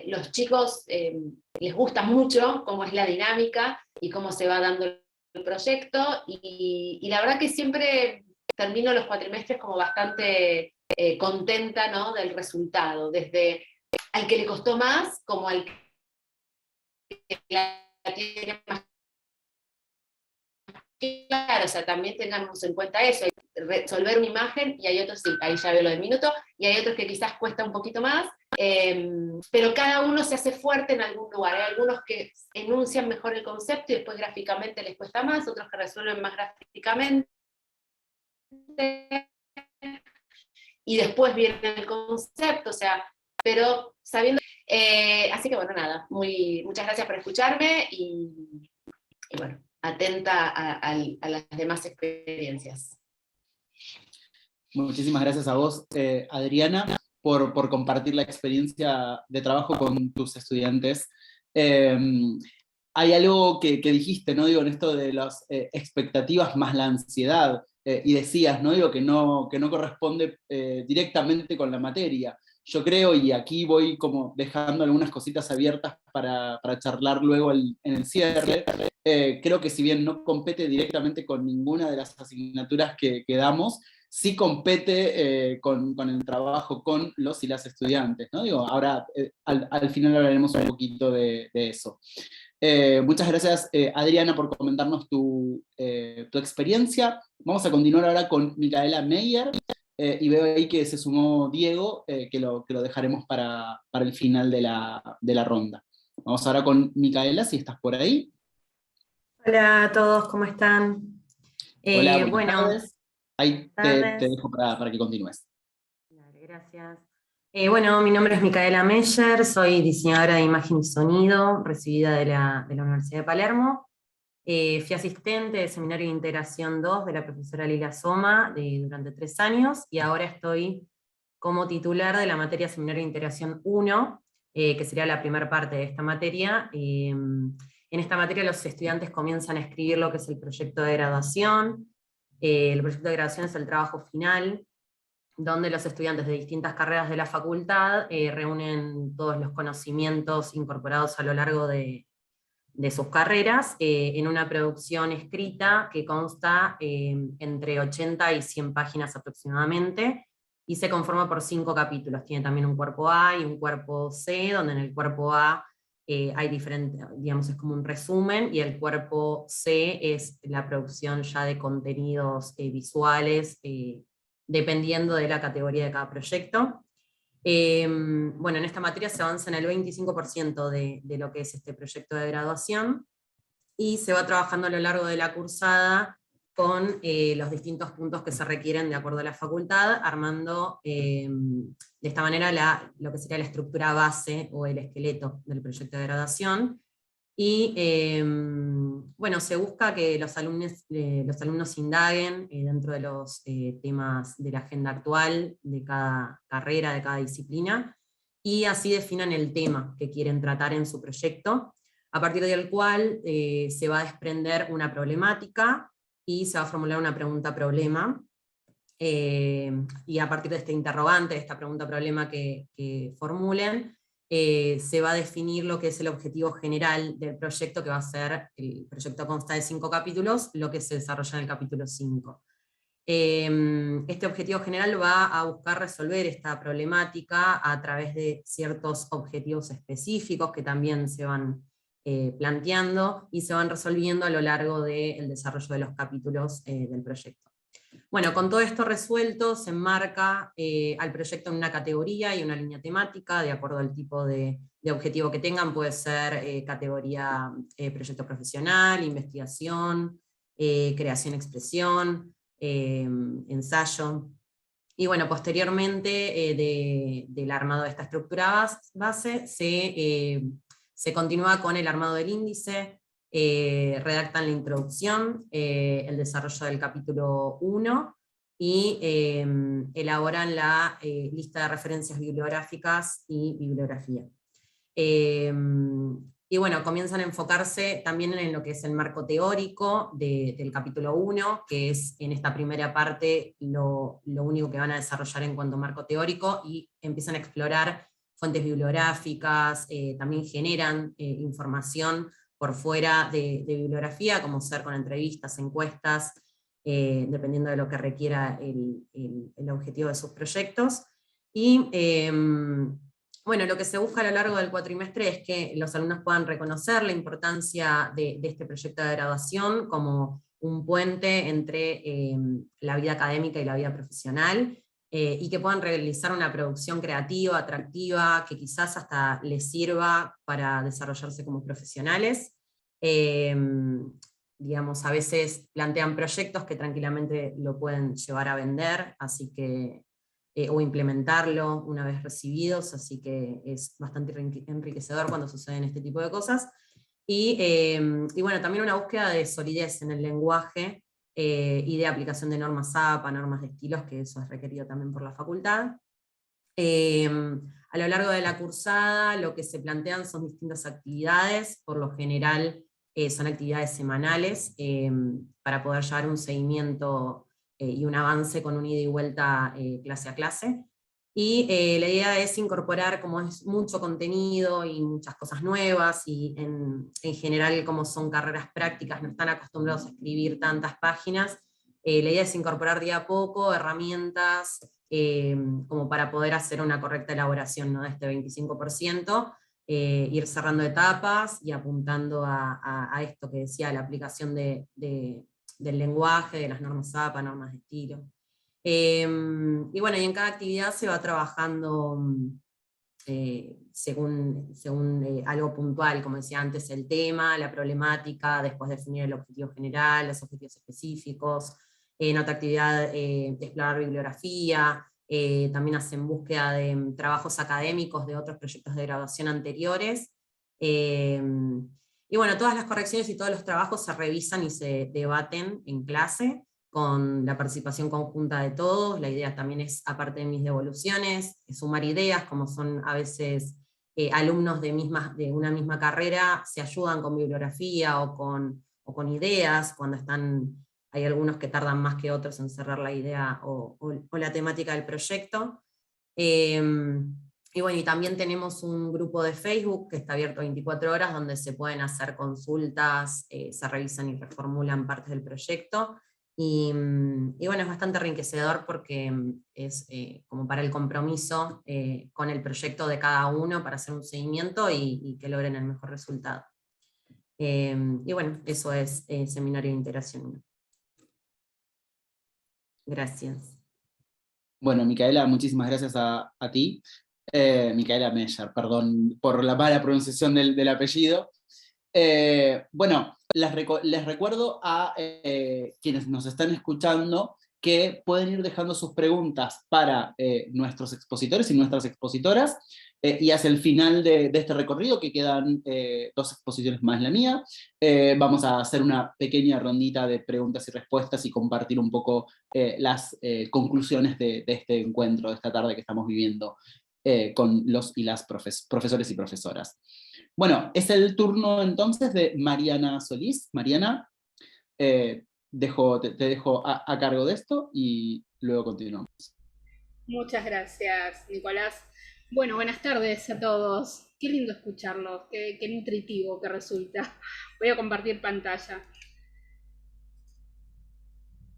los chicos les gusta mucho cómo es la dinámica y cómo se va dando el proyecto, y la verdad que siempre termino los cuatrimestres como bastante contenta, ¿no? Del resultado, desde al que le costó más, como al que la tiene más claro, o sea, también tengamos en cuenta eso, hay que resolver una imagen, y hay otros, sí, ahí ya veo lo del minuto, y hay otros que quizás cuesta un poquito más, pero cada uno se hace fuerte en algún lugar, hay algunos que enuncian mejor el concepto y después gráficamente les cuesta más, otros que resuelven más gráficamente, y después viene el concepto, o sea, pero sabiendo... así que bueno, nada, muchas gracias por escucharme y bueno, atenta a las demás experiencias. Muchísimas gracias a vos, Adriana, por compartir la experiencia de trabajo con tus estudiantes. Hay algo que dijiste, ¿no? Digo, en esto de las expectativas más la ansiedad, y decías, ¿no? Digo, que no corresponde directamente con la materia. Yo creo, y aquí voy como dejando algunas cositas abiertas para charlar luego en el cierre, creo que si bien no compete directamente con ninguna de las asignaturas que damos, sí compete con el trabajo con los y las estudiantes, ¿no? Digo, ahora al final hablaremos un poquito de eso. Muchas gracias, Adriana, por comentarnos tu experiencia. Vamos a continuar ahora con Micaela Meyer, y veo ahí que se sumó Diego, que lo dejaremos para el final de la ronda. Vamos ahora con Micaela, si estás por ahí. Hola a todos, ¿cómo están? Hola, buenas Bueno, tardes. Ahí te dejo para que continúes. dale, gracias. Bueno, mi nombre es Micaela Meyer, soy diseñadora de imagen y sonido, recibida de la Universidad de Palermo. Fui asistente del Seminario de Integración 2 de la profesora Lila Soma durante 3 años, y ahora estoy como titular de la materia Seminario de Integración 1, que sería la primera parte de esta materia. En esta materia los estudiantes comienzan a escribir lo que es el proyecto de graduación. El proyecto de graduación es el trabajo final, donde los estudiantes de distintas carreras de la facultad reúnen todos los conocimientos incorporados a lo largo de sus carreras en una producción escrita que consta entre 80 y 100 páginas aproximadamente, y se conforma por 5 capítulos. Tiene también un cuerpo A y un cuerpo C, donde en el cuerpo A hay diferentes, digamos, es como un resumen, y el cuerpo C es la producción ya de contenidos visuales, dependiendo de la categoría de cada proyecto. Bueno, en esta materia se avanza en el 25% de lo que es este proyecto de graduación, y se va trabajando a lo largo de la cursada con los distintos puntos que se requieren de acuerdo a la facultad, armando de esta manera lo que sería la estructura base o el esqueleto del proyecto de graduación. Y bueno, se busca que los alumnos indaguen dentro de los temas de la agenda actual, de cada carrera, de cada disciplina, y así definan el tema que quieren tratar en su proyecto, a partir del cual se va a desprender una problemática y se va a formular una pregunta-problema. Y a partir de este interrogante, de esta pregunta-problema que formulen, se va a definir lo que es el objetivo general del proyecto, que va a ser, el proyecto consta de 5 capítulos, lo que se desarrolla en el capítulo 5. Este objetivo general va a buscar resolver esta problemática a través de ciertos objetivos específicos que también se van planteando y se van resolviendo a lo largo del desarrollo de los capítulos del proyecto. Bueno, con todo esto resuelto, se enmarca al proyecto en una categoría y una línea temática, de acuerdo al tipo de objetivo que tengan. Puede ser categoría proyecto profesional, investigación, creación-expresión, ensayo. Y bueno, posteriormente del armado de esta estructura base, se continúa con el armado del índice. Redactan la introducción, el desarrollo del capítulo 1, y elaboran la lista de referencias bibliográficas y bibliografía. Y bueno, comienzan a enfocarse también en lo que es el marco teórico del capítulo 1, que es en esta primera parte lo único que van a desarrollar en cuanto a marco teórico, y empiezan a explorar fuentes bibliográficas, también generan información por fuera de bibliografía, como ser con entrevistas, encuestas, dependiendo de lo que requiera el objetivo de sus proyectos. Y bueno, lo que se busca a lo largo del cuatrimestre es que los alumnos puedan reconocer la importancia de este proyecto de graduación como un puente entre la vida académica y la vida profesional, y que puedan realizar una producción creativa, atractiva, que quizás hasta les sirva para desarrollarse como profesionales. Digamos, a veces plantean proyectos que tranquilamente lo pueden llevar a vender, así que, o implementarlo una vez recibidos, así que es bastante enriquecedor cuando suceden este tipo de cosas. Y bueno, también una búsqueda de solidez en el lenguaje, y de aplicación de normas APA, normas de estilos, que eso es requerido también por la facultad. A lo largo de la cursada lo que se plantean son distintas actividades, por lo general son actividades semanales, para poder llevar un seguimiento y un avance con un ida y vuelta clase a clase. Y la idea es incorporar, como es mucho contenido y muchas cosas nuevas, y en general como son carreras prácticas, no están acostumbrados a escribir tantas páginas, la idea es incorporar de a poco herramientas como para poder hacer una correcta elaboración, ¿no?, de este 25%, ir cerrando etapas y apuntando a esto que decía, la aplicación del lenguaje, de las normas APA, normas de estilo. Y bueno, y en cada actividad se va trabajando según algo puntual, como decía antes, el tema, la problemática, después definir el objetivo general, los objetivos específicos. En otra actividad, explorar bibliografía, también hacen búsqueda de trabajos académicos de otros proyectos de graduación anteriores. Y bueno, todas las correcciones y todos los trabajos se revisan y se debaten en clase, con la participación conjunta de todos. La idea también es, aparte de mis devoluciones, sumar ideas, como son a veces alumnos de una misma carrera, se ayudan con bibliografía o con ideas, cuando hay algunos que tardan más que otros en cerrar la idea o la temática del proyecto. Y bueno, y también tenemos un grupo de Facebook que está abierto 24 horas, donde se pueden hacer consultas, se revisan y reformulan partes del proyecto. Y bueno, es bastante enriquecedor porque es como para el compromiso con el proyecto de cada uno para hacer un seguimiento y que logren el mejor resultado. Y bueno, eso es Seminario de Integración 1. Gracias. Bueno, Micaela, muchísimas gracias a ti. Micaela Meyer, perdón por la mala pronunciación del apellido. Bueno, les recuerdo a quienes nos están escuchando que pueden ir dejando sus preguntas para nuestros expositores y nuestras expositoras, y hacia el final de este recorrido, que quedan 2 exposiciones más la mía, vamos a hacer una pequeña rondita de preguntas y respuestas y compartir un poco las conclusiones de este encuentro, de esta tarde que estamos viviendo con los y las profesores y profesoras. Bueno, es el turno entonces de Mariana Solís. Mariana, te dejo a cargo de esto y luego continuamos. Muchas gracias, Nicolás. Bueno, buenas tardes a todos. Qué lindo escucharlos, qué nutritivo que resulta. Voy a compartir pantalla.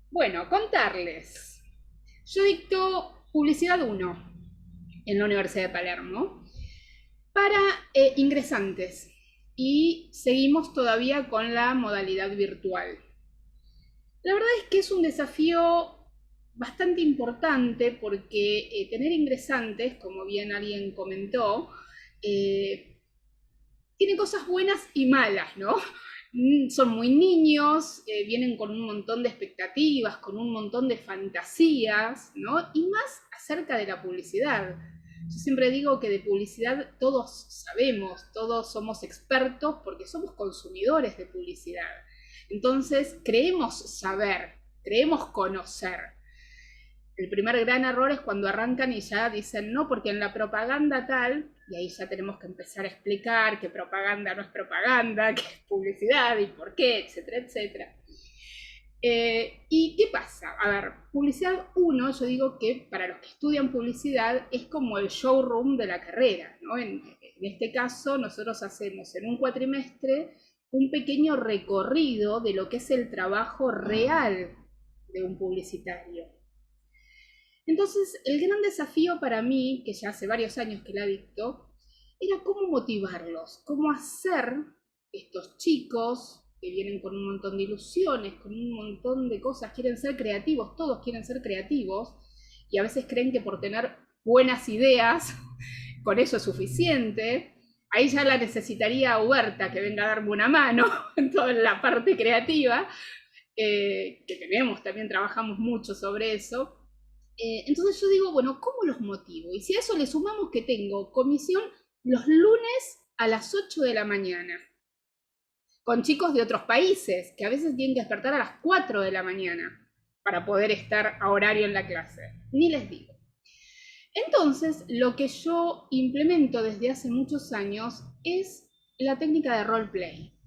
Bueno, contarles. Yo dicto Publicidad 1 en la Universidad de Palermo para ingresantes, y seguimos todavía con la modalidad virtual. La verdad es que es un desafío bastante importante porque tener ingresantes, como bien alguien comentó, tiene cosas buenas y malas, ¿no? Son muy niños, vienen con un montón de expectativas, con un montón de fantasías, ¿no? Y más acerca de la publicidad. Yo siempre digo que de publicidad todos sabemos, todos somos expertos porque somos consumidores de publicidad. Entonces creemos saber, creemos conocer. El primer gran error es cuando arrancan y ya dicen, no, porque en la propaganda tal, y ahí ya tenemos que empezar a explicar que propaganda no es propaganda, que es publicidad y por qué, etcétera, etcétera. ¿Y qué pasa? A ver, Publicidad 1, yo digo que para los que estudian publicidad es como el showroom de la carrera, ¿no? En este caso, nosotros hacemos en un cuatrimestre un pequeño recorrido de lo que es el trabajo real de un publicitario. Entonces, el gran desafío para mí, que ya hace varios años que la dicto, era cómo motivarlos, cómo hacer estos chicos que vienen con un montón de ilusiones, con un montón de cosas, quieren ser creativos, todos quieren ser creativos, y a veces creen que por tener buenas ideas, con eso es suficiente. Ahí ya la necesitaría a Huerta, que venga a darme una mano en toda la parte creativa, que tenemos, también trabajamos mucho sobre eso. Entonces yo digo, bueno, ¿cómo los motivo? Y si a eso le sumamos que tengo comisión los lunes a las 8 de la mañana, con chicos de otros países, que a veces tienen que despertar a las 4 de la mañana para poder estar a horario en la clase. Ni les digo. Entonces, lo que yo implemento desde hace muchos años es la técnica de roleplay.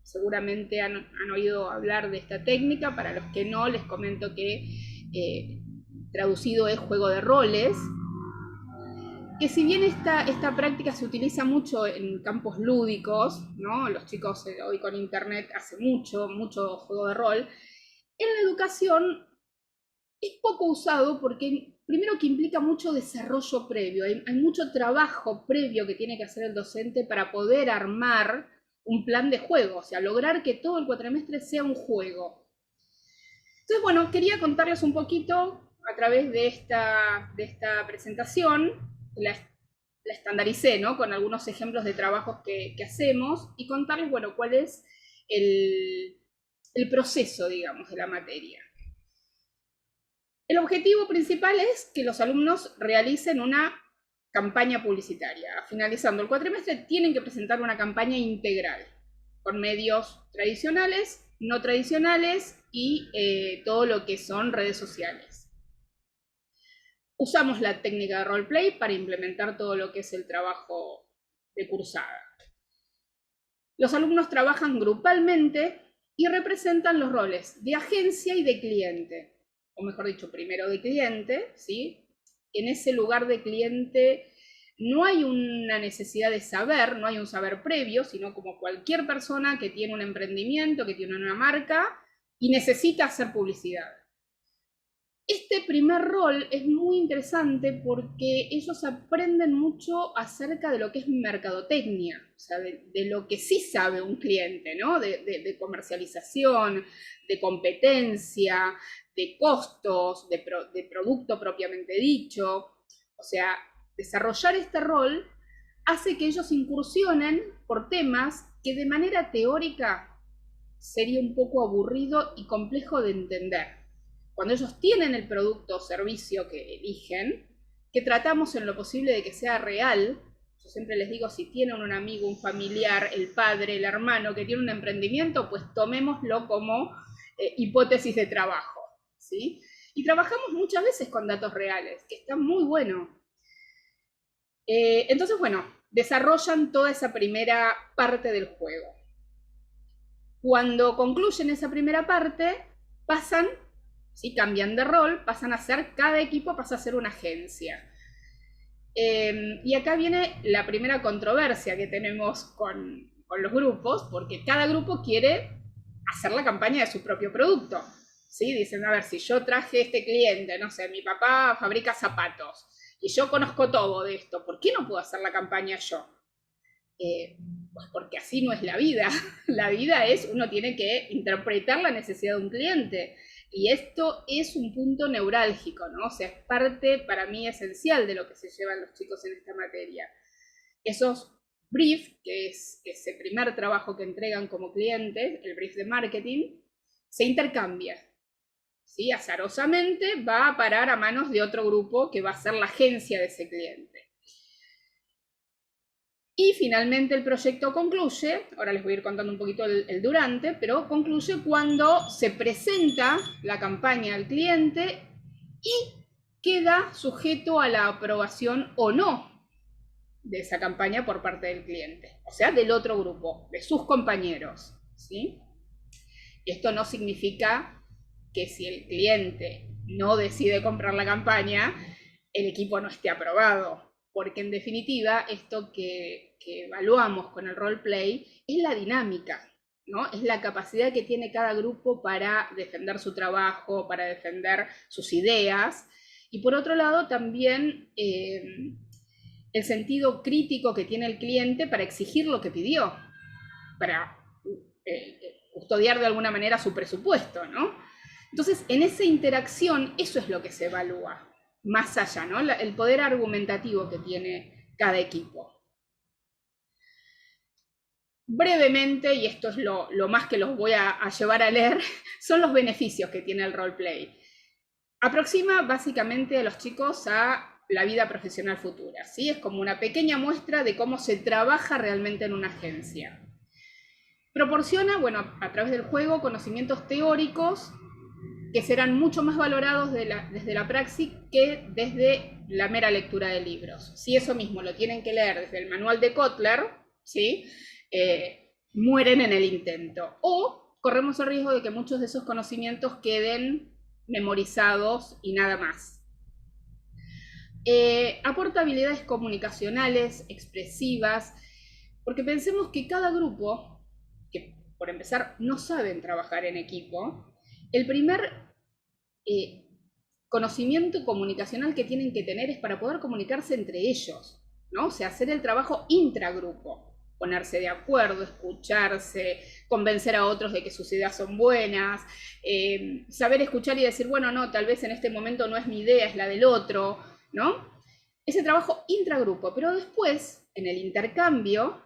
Seguramente han oído hablar de esta técnica. Para los que no, les comento que traducido es juego de roles, que si bien esta práctica se utiliza mucho en campos lúdicos, ¿no? Los chicos hoy con internet hacen mucho juego de rol, en la educación es poco usado porque primero que implica mucho desarrollo previo, hay mucho trabajo previo que tiene que hacer el docente para poder armar un plan de juego, o sea, lograr que todo el cuatrimestre sea un juego. Entonces, bueno, quería contarles un poquito a través de esta presentación, la estandaricé, ¿no?, con algunos ejemplos de trabajos que hacemos, y contarles, bueno, cuál es el proceso, digamos, de la materia. El objetivo principal es que los alumnos realicen una campaña publicitaria. Finalizando el cuatrimestre tienen que presentar una campaña integral, con medios tradicionales, no tradicionales y todo lo que son redes sociales. Usamos la técnica de roleplay para implementar todo lo que es el trabajo de cursada. Los alumnos trabajan grupalmente y representan los roles de agencia y de cliente. O mejor dicho, primero de cliente, ¿sí? En ese lugar de cliente no hay una necesidad de saber, no hay un saber previo, sino como cualquier persona que tiene un emprendimiento, que tiene una marca y necesita hacer publicidad. Este primer rol es muy interesante porque ellos aprenden mucho acerca de lo que es mercadotecnia, o sea, de lo que sí sabe un cliente, ¿no? De comercialización, de competencia, de costos, de producto propiamente dicho. O sea, desarrollar este rol hace que ellos incursionen por temas que de manera teórica sería un poco aburrido y complejo de entender. Cuando ellos tienen el producto o servicio que eligen, que tratamos en lo posible de que sea real. Yo siempre les digo, si tienen un amigo, un familiar, el padre, el hermano que tiene un emprendimiento, pues tomémoslo como hipótesis de trabajo, ¿sí? Y trabajamos muchas veces con datos reales, que está muy bueno. Entonces, bueno, desarrollan toda esa primera parte del juego. Cuando concluyen esa primera parte, pasan, ¿sí?, cambian de rol, pasan a ser, cada equipo pasa a ser una agencia. Y acá viene la primera controversia que tenemos con los grupos, porque cada grupo quiere hacer la campaña de su propio producto, ¿sí? Dicen, a ver, si yo traje este cliente, no sé, mi papá fabrica zapatos, y yo conozco todo de esto, ¿por qué no puedo hacer la campaña yo? Pues porque así no es la vida. La vida es, uno tiene que interpretar la necesidad de un cliente. Y esto es un punto neurálgico, ¿no? O sea, es parte, para mí, esencial de lo que se llevan los chicos en esta materia. Esos briefs, que es ese primer trabajo que entregan como clientes, el brief de marketing, se intercambia, ¿sí? Azarosamente va a parar a manos de otro grupo que va a ser la agencia de ese cliente. Y finalmente el proyecto concluye, ahora les voy a ir contando un poquito el durante, pero concluye cuando se presenta la campaña al cliente y queda sujeto a la aprobación o no de esa campaña por parte del cliente, o sea, del otro grupo, de sus compañeros, ¿sí? Y esto no significa que si el cliente no decide comprar la campaña, el equipo no esté aprobado, porque en definitiva esto que evaluamos con el roleplay es la dinámica, ¿no? Es la capacidad que tiene cada grupo para defender su trabajo, para defender sus ideas, y por otro lado también el sentido crítico que tiene el cliente para exigir lo que pidió, para custodiar de alguna manera su presupuesto, ¿no? Entonces, en esa interacción, eso es lo que se evalúa, más allá, ¿no? El poder argumentativo que tiene cada equipo. Brevemente, y esto es lo más que los voy a llevar a leer, son los beneficios que tiene el roleplay. Aproxima básicamente a los chicos a la vida profesional futura, ¿sí? Es como una pequeña muestra de cómo se trabaja realmente en una agencia. Proporciona, bueno, a través del juego, conocimientos teóricos que serán mucho más valorados desde la praxis que desde la mera lectura de libros. Si eso mismo lo tienen que leer desde el manual de Kotler, ¿sí?, mueren en el intento. O corremos el riesgo de que muchos de esos conocimientos queden memorizados y nada más. Aporta habilidades comunicacionales, expresivas, porque pensemos que cada grupo, que por empezar no saben trabajar en equipo, el primer conocimiento comunicacional que tienen que tener es para poder comunicarse entre ellos, ¿no? O sea, hacer el trabajo intragrupo, ponerse de acuerdo, escucharse, convencer a otros de que sus ideas son buenas, saber escuchar y decir, bueno, no, tal vez en este momento no es mi idea, es la del otro, ¿no? Ese trabajo intragrupo, pero después, en el intercambio,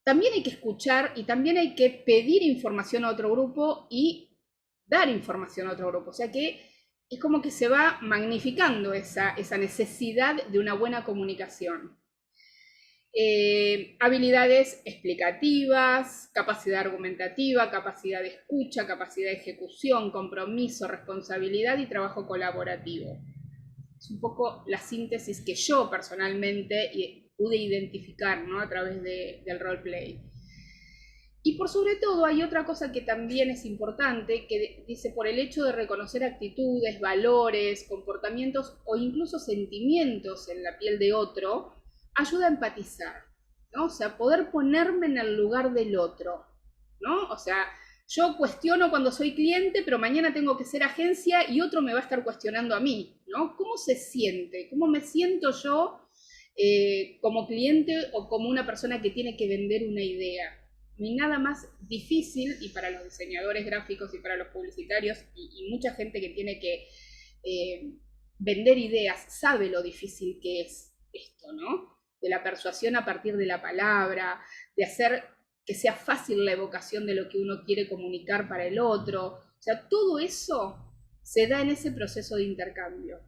también hay que escuchar y también hay que pedir información a otro grupo y dar información a otro grupo. O sea que es como que se va magnificando esa necesidad de una buena comunicación. Habilidades explicativas, capacidad argumentativa, capacidad de escucha, capacidad de ejecución, compromiso, responsabilidad y trabajo colaborativo. Es un poco la síntesis que yo personalmente pude identificar, ¿no? A través del roleplay. Y por sobre todo hay otra cosa que también es importante, que dice, por el hecho de reconocer actitudes, valores, comportamientos o incluso sentimientos en la piel de otro, ayuda a empatizar, ¿no? O sea, poder ponerme en el lugar del otro, ¿no? O sea, yo cuestiono cuando soy cliente, pero mañana tengo que ser agencia y otro me va a estar cuestionando a mí, ¿no? ¿Cómo se siente? ¿Cómo me siento yo como cliente o como una persona que tiene que vender una idea? Ni nada más difícil, y para los diseñadores gráficos y para los publicitarios y mucha gente que tiene que vender ideas sabe lo difícil que es esto, ¿no? De la persuasión a partir de la palabra, de hacer que sea fácil la evocación de lo que uno quiere comunicar para el otro. O sea, todo eso se da en ese proceso de intercambio.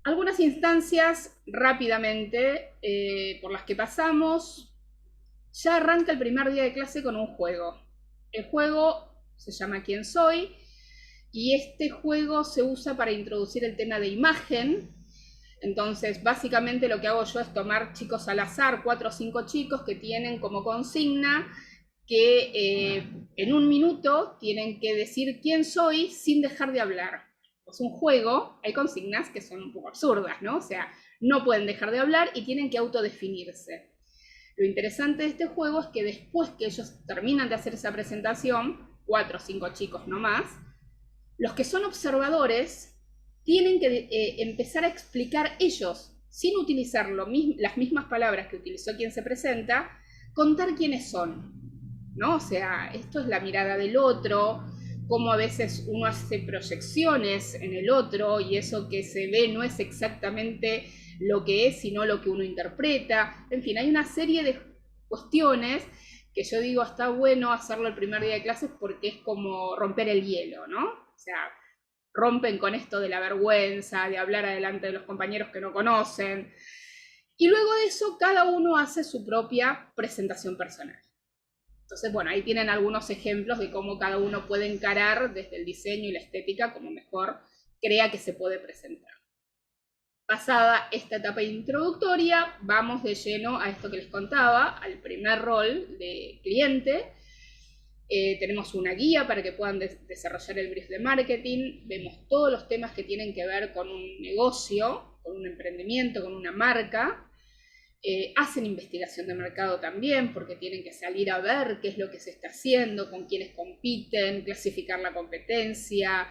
Algunas instancias rápidamente por las que pasamos. Ya arranca el primer día de clase con un juego. El juego se llama ¿Quién soy? Y este juego se usa para introducir el tema de imagen. Entonces, básicamente lo que hago yo es tomar chicos al azar, 4 o 5 chicos que tienen como consigna que en un minuto tienen que decir quién soy sin dejar de hablar. Es un juego, hay consignas que son un poco absurdas, ¿no? O sea, no pueden dejar de hablar y tienen que autodefinirse. Lo interesante de este juego es que después que ellos terminan de hacer esa presentación, 4 o 5 chicos no más, los que son observadores tienen que empezar a explicar ellos, sin utilizar las mismas palabras que utilizó quien se presenta, contar quiénes son, ¿no? O sea, esto es la mirada del otro, cómo a veces uno hace proyecciones en el otro y eso que se ve no es exactamente lo que es, sino lo que uno interpreta. En fin, hay una serie de cuestiones que yo digo, está bueno hacerlo el primer día de clases porque es como romper el hielo, ¿no? O sea, rompen con esto de la vergüenza, de hablar adelante de los compañeros que no conocen. Y luego de eso, cada uno hace su propia presentación personal. Entonces, bueno, ahí tienen algunos ejemplos de cómo cada uno puede encarar desde el diseño y la estética como mejor crea que se puede presentar. Pasada esta etapa introductoria, vamos de lleno a esto que les contaba, al primer rol de cliente. Tenemos una guía para que puedan desarrollar el brief de marketing, vemos todos los temas que tienen que ver con un negocio, con un emprendimiento, con una marca. Hacen investigación de mercado también, porque tienen que salir a ver qué es lo que se está haciendo, con quiénes compiten, clasificar la competencia.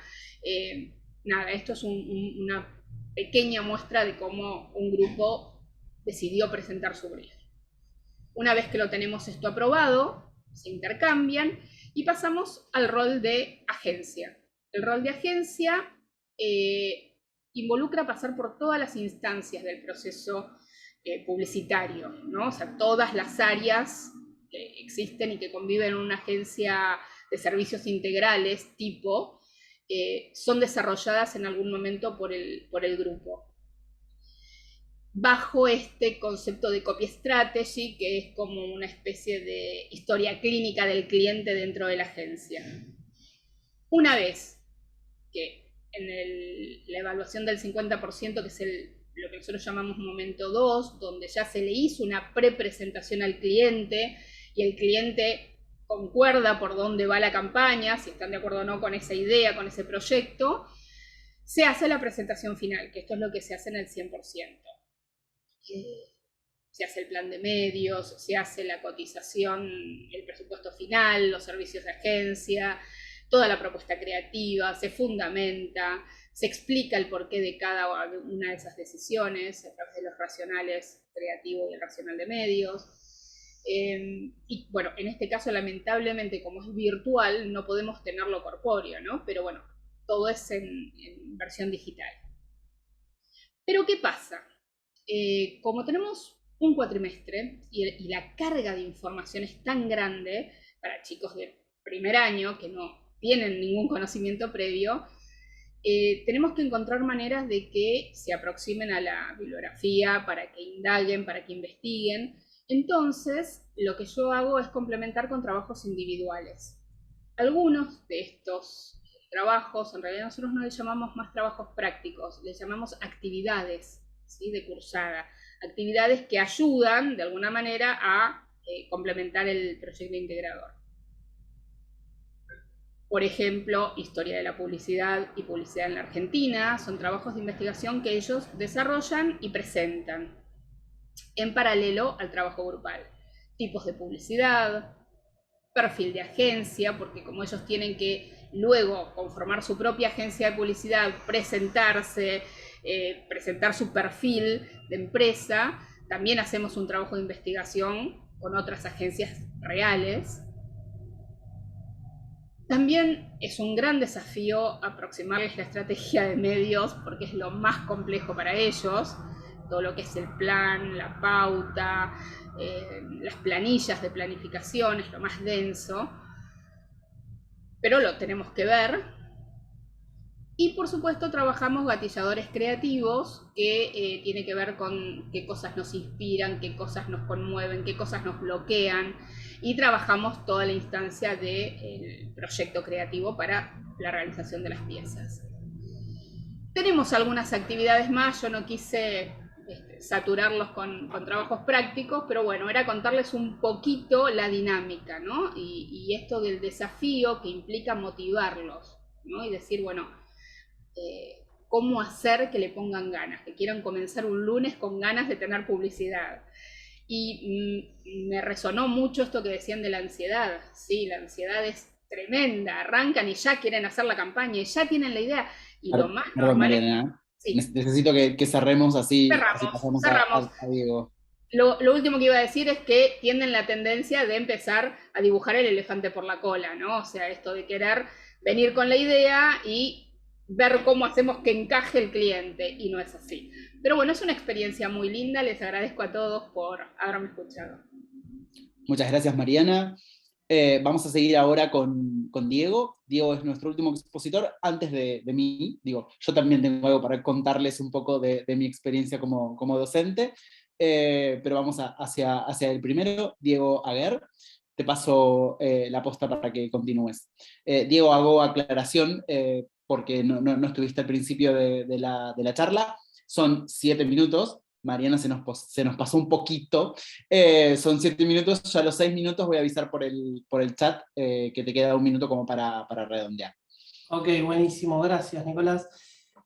Nada, esto es una pequeña muestra de cómo un grupo decidió presentar su brief. Una vez que lo tenemos esto aprobado, se intercambian y pasamos al rol de agencia. El rol de agencia involucra pasar por todas las instancias del proceso publicitario, ¿no? O sea, todas las áreas que existen y que conviven en una agencia de servicios integrales tipo son desarrolladas en algún momento por el grupo. Bajo este concepto de copy strategy, que es como una especie de historia clínica del cliente dentro de la agencia. Una vez que en la evaluación del 50%, que es lo que nosotros llamamos momento 2, donde ya se le hizo una prepresentación al cliente y el cliente concuerda por dónde va la campaña, si están de acuerdo o no con esa idea, con ese proyecto, se hace la presentación final, que esto es lo que se hace en el 100%. Se hace el plan de medios, se hace la cotización, el presupuesto final, los servicios de agencia. toda la propuesta creativa, se fundamenta, se explica el porqué de cada una de esas decisiones a través de los racionales creativos y el racional de medios. Y bueno, en este caso lamentablemente como es virtual no podemos tenerlo corpóreo, ¿no? Pero bueno, todo es en versión digital. Pero ¿qué pasa? Como tenemos un cuatrimestre y la carga de información es tan grande para chicos de primer año que no tienen ningún conocimiento previo, tenemos que encontrar maneras de que se aproximen a la bibliografía, para que indaguen, para que investiguen. Entonces, lo que yo hago es complementar con trabajos individuales. Algunos de estos trabajos, en realidad nosotros no les llamamos más trabajos prácticos, les llamamos actividades, ¿sí?, de cursada. Actividades que ayudan, de alguna manera, a complementar el proyecto integrador. Por ejemplo, Historia de la Publicidad y Publicidad en la Argentina, son trabajos de investigación que ellos desarrollan y presentan en paralelo al trabajo grupal. Tipos de publicidad, perfil de agencia, porque como ellos tienen que luego conformar su propia agencia de publicidad, presentarse, presentar su perfil de empresa, también hacemos un trabajo de investigación con otras agencias reales. También es un gran desafío aproximarles la estrategia de medios, porque es lo más complejo para ellos, todo lo que es el plan, la pauta, las planillas de planificación, es lo más denso, pero lo tenemos que ver. Y por supuesto trabajamos gatilladores creativos, que tiene que ver con qué cosas nos inspiran, qué cosas nos conmueven, qué cosas nos bloquean, y trabajamos toda la instancia del proyecto creativo para la realización de las piezas. Tenemos algunas actividades más, yo no quise saturarlos con trabajos prácticos, pero bueno, era contarles un poquito la dinámica, ¿no? Y esto del desafío que implica motivarlos, ¿no? Y decir, bueno, cómo hacer que le pongan ganas, que quieran comenzar un lunes con ganas de tener publicidad. Y me resonó mucho esto que decían de la ansiedad. Sí, la ansiedad es tremenda, arrancan y ya quieren hacer la campaña y ya tienen la idea. Y lo más normal es... Mariana, Sí. necesito que cerremos así. Cerramos. A Diego. Lo último que iba a decir es que tienen la tendencia de empezar a dibujar el elefante por la cola, ¿no? O sea, esto de querer venir con la idea y ver cómo hacemos que encaje el cliente, y no es así. Pero bueno, es una experiencia muy linda, les agradezco a todos por haberme escuchado. Muchas gracias, Mariana. Vamos a seguir ahora con Diego. Diego es nuestro último expositor antes de mí. Digo, yo también tengo algo para contarles un poco de mi experiencia como docente, pero vamos hacia el primero, Diego Aguer. Te paso la posta para que continúes. Diego, hago aclaración, porque no estuviste al principio de la charla. Son 7 minutos. Mariana se nos pasó un poquito. Son 7 minutos, ya a los 6 minutos voy a avisar por el chat que te queda 1 minuto como para redondear. Ok, buenísimo, gracias Nicolás.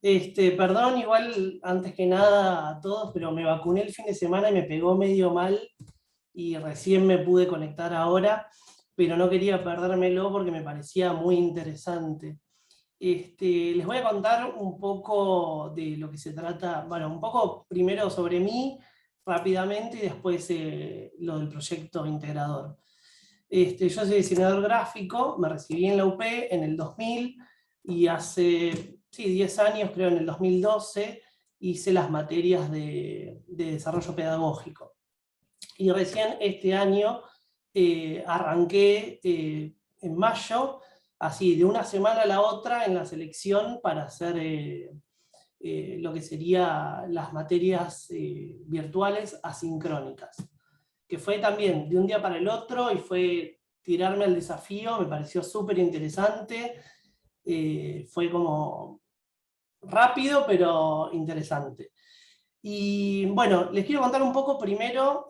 Perdón, igual antes que nada a todos, pero me vacuné el fin de semana y me pegó medio mal y recién me pude conectar ahora, pero no quería perdérmelo porque me parecía muy interesante. Les voy a contar un poco de lo que se trata, bueno, un poco primero sobre mí, rápidamente, y después lo del proyecto integrador. Yo soy diseñador gráfico, me recibí en la UP en el 2000, y hace 10 años, creo en el 2012, hice las materias de desarrollo pedagógico. Y recién este año arranqué en mayo, así de una semana a la otra, en la selección para hacer lo que serían las materias virtuales asincrónicas, que fue también de un día para el otro y fue tirarme al desafío, me pareció súper interesante, fue como rápido pero interesante. Y bueno, les quiero contar un poco primero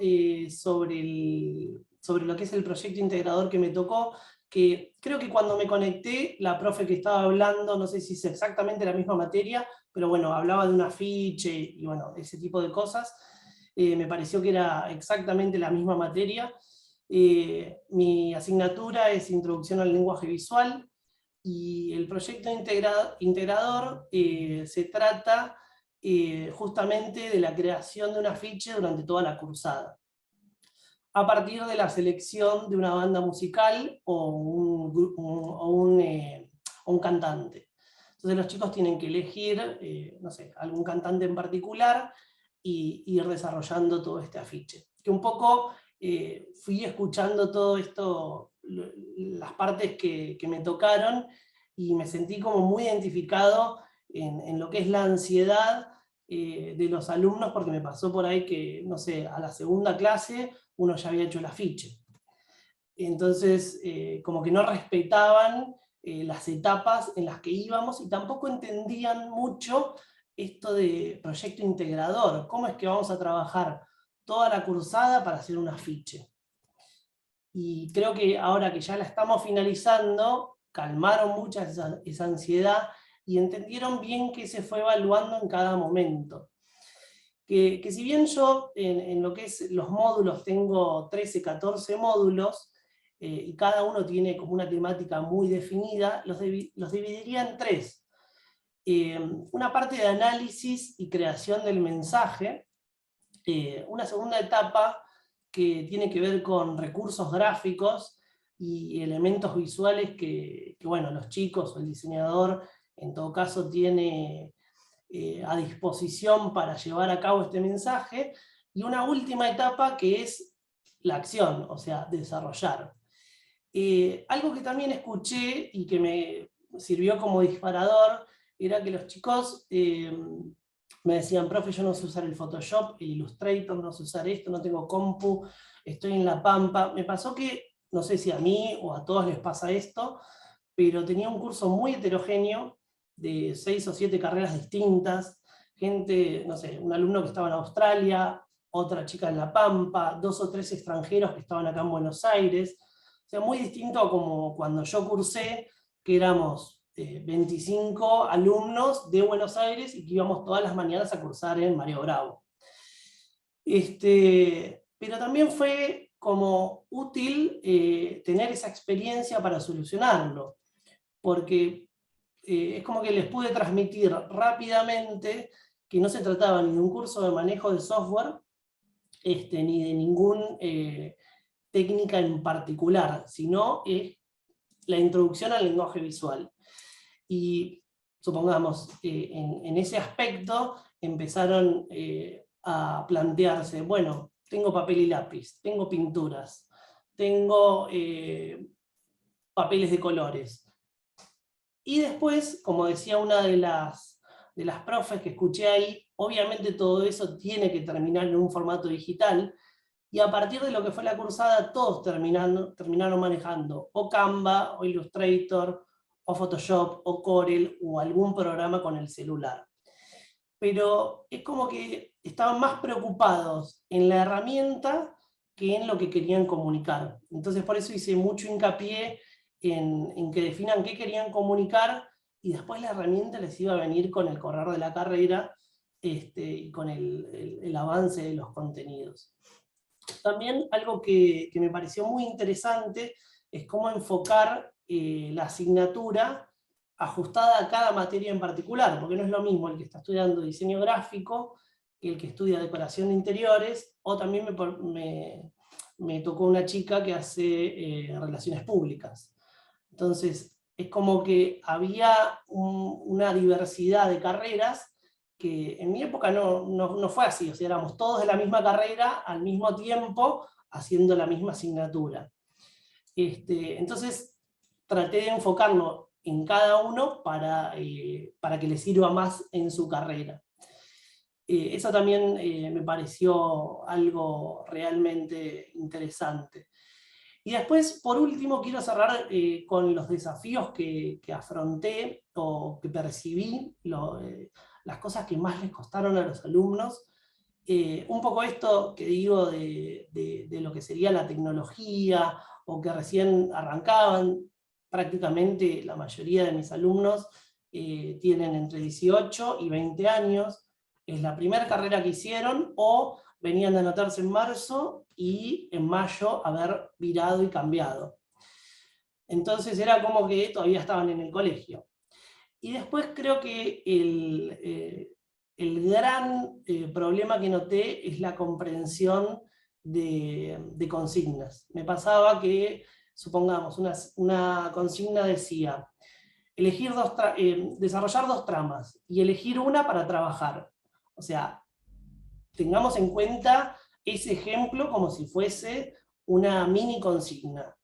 sobre lo que es el proyecto integrador que me tocó, que creo que cuando me conecté, la profe que estaba hablando, no sé si es exactamente la misma materia, pero bueno, hablaba de un afiche y bueno, ese tipo de cosas. Me pareció que era exactamente la misma materia. Mi asignatura es Introducción al lenguaje visual, y el proyecto integrador se trata justamente de la creación de un afiche durante toda la cursada, a partir de la selección de una banda musical o un cantante. Entonces los chicos tienen que elegir, no sé, algún cantante en particular y ir desarrollando todo este afiche. Que un poco fui escuchando todo esto, las partes que me tocaron, y me sentí como muy identificado en lo que es la ansiedad de los alumnos, porque me pasó por ahí que, no sé, a la segunda clase uno ya había hecho el afiche. Entonces, como que no respetaban las etapas en las que íbamos, y tampoco entendían mucho esto de proyecto integrador, cómo es que vamos a trabajar toda la cursada para hacer un afiche. Y creo que ahora que ya la estamos finalizando, calmaron mucho esa ansiedad y entendieron bien qué se fue evaluando en cada momento. Que si bien yo en lo que es los módulos tengo 13, 14 módulos, y cada uno tiene como una temática muy definida, los dividiría en 3. Una parte de análisis y creación del mensaje, una segunda etapa que tiene que ver con recursos gráficos y elementos visuales que bueno, los chicos o el diseñador en todo caso tiene a disposición para llevar a cabo este mensaje, y una última etapa que es la acción, o sea, desarrollar. Algo que también escuché y que me sirvió como disparador era que los chicos me decían: profe, yo no sé usar el Photoshop, el Illustrator, no sé usar esto, no tengo compu, estoy en La Pampa. Me pasó que, no sé si a mí o a todos les pasa esto, pero tenía un curso muy heterogéneo, de 6 o 7 carreras distintas, gente, no sé, un alumno que estaba en Australia, otra chica en La Pampa, 2 o 3 extranjeros que estaban acá en Buenos Aires. O sea, muy distinto a como cuando yo cursé, que éramos 25 alumnos de Buenos Aires y que íbamos todas las mañanas a cursar en Mario Bravo. Pero también fue como útil tener esa experiencia para solucionarlo, porque es como que les pude transmitir rápidamente que no se trataba ni de un curso de manejo de software, ni de ninguna técnica en particular, sino la introducción al lenguaje visual. Y supongamos, en ese aspecto empezaron a plantearse: bueno, tengo papel y lápiz, tengo pinturas, tengo papeles de colores. Y después, como decía una de las profes que escuché ahí, obviamente todo eso tiene que terminar en un formato digital, y a partir de lo que fue la cursada, todos terminaron manejando o Canva, o Illustrator, o Photoshop, o Corel, o algún programa con el celular. Pero es como que estaban más preocupados en la herramienta que en lo que querían comunicar. Entonces por eso hice mucho hincapié en que definan qué querían comunicar, y después la herramienta les iba a venir con el correr de la carrera y con el avance de los contenidos. También algo que me pareció muy interesante es cómo enfocar la asignatura ajustada a cada materia en particular, porque no es lo mismo el que está estudiando diseño gráfico que el que estudia decoración de interiores, o también me tocó una chica que hace relaciones públicas. Entonces, es como que había una diversidad de carreras que en mi época no fue así, o sea, éramos todos de la misma carrera al mismo tiempo haciendo la misma asignatura. Entonces, traté de enfocarlo en cada uno para que le sirva más en su carrera. Eso también me pareció algo realmente interesante. Y después, por último, quiero cerrar con los desafíos que afronté o que percibí, las cosas que más les costaron a los alumnos. Un poco esto que digo de lo que sería la tecnología, o que recién arrancaban. Prácticamente la mayoría de mis alumnos tienen entre 18 y 20 años, es la primera carrera que hicieron, o venían de anotarse en marzo y en mayo haber virado y cambiado. Entonces era como que todavía estaban en el colegio. Y después creo que el gran problema que noté es la comprensión de consignas. Me pasaba que, supongamos, una consigna decía, desarrollar 2 tramas y elegir una para trabajar. O sea, tengamos en cuenta ese ejemplo como si fuese una mini consigna.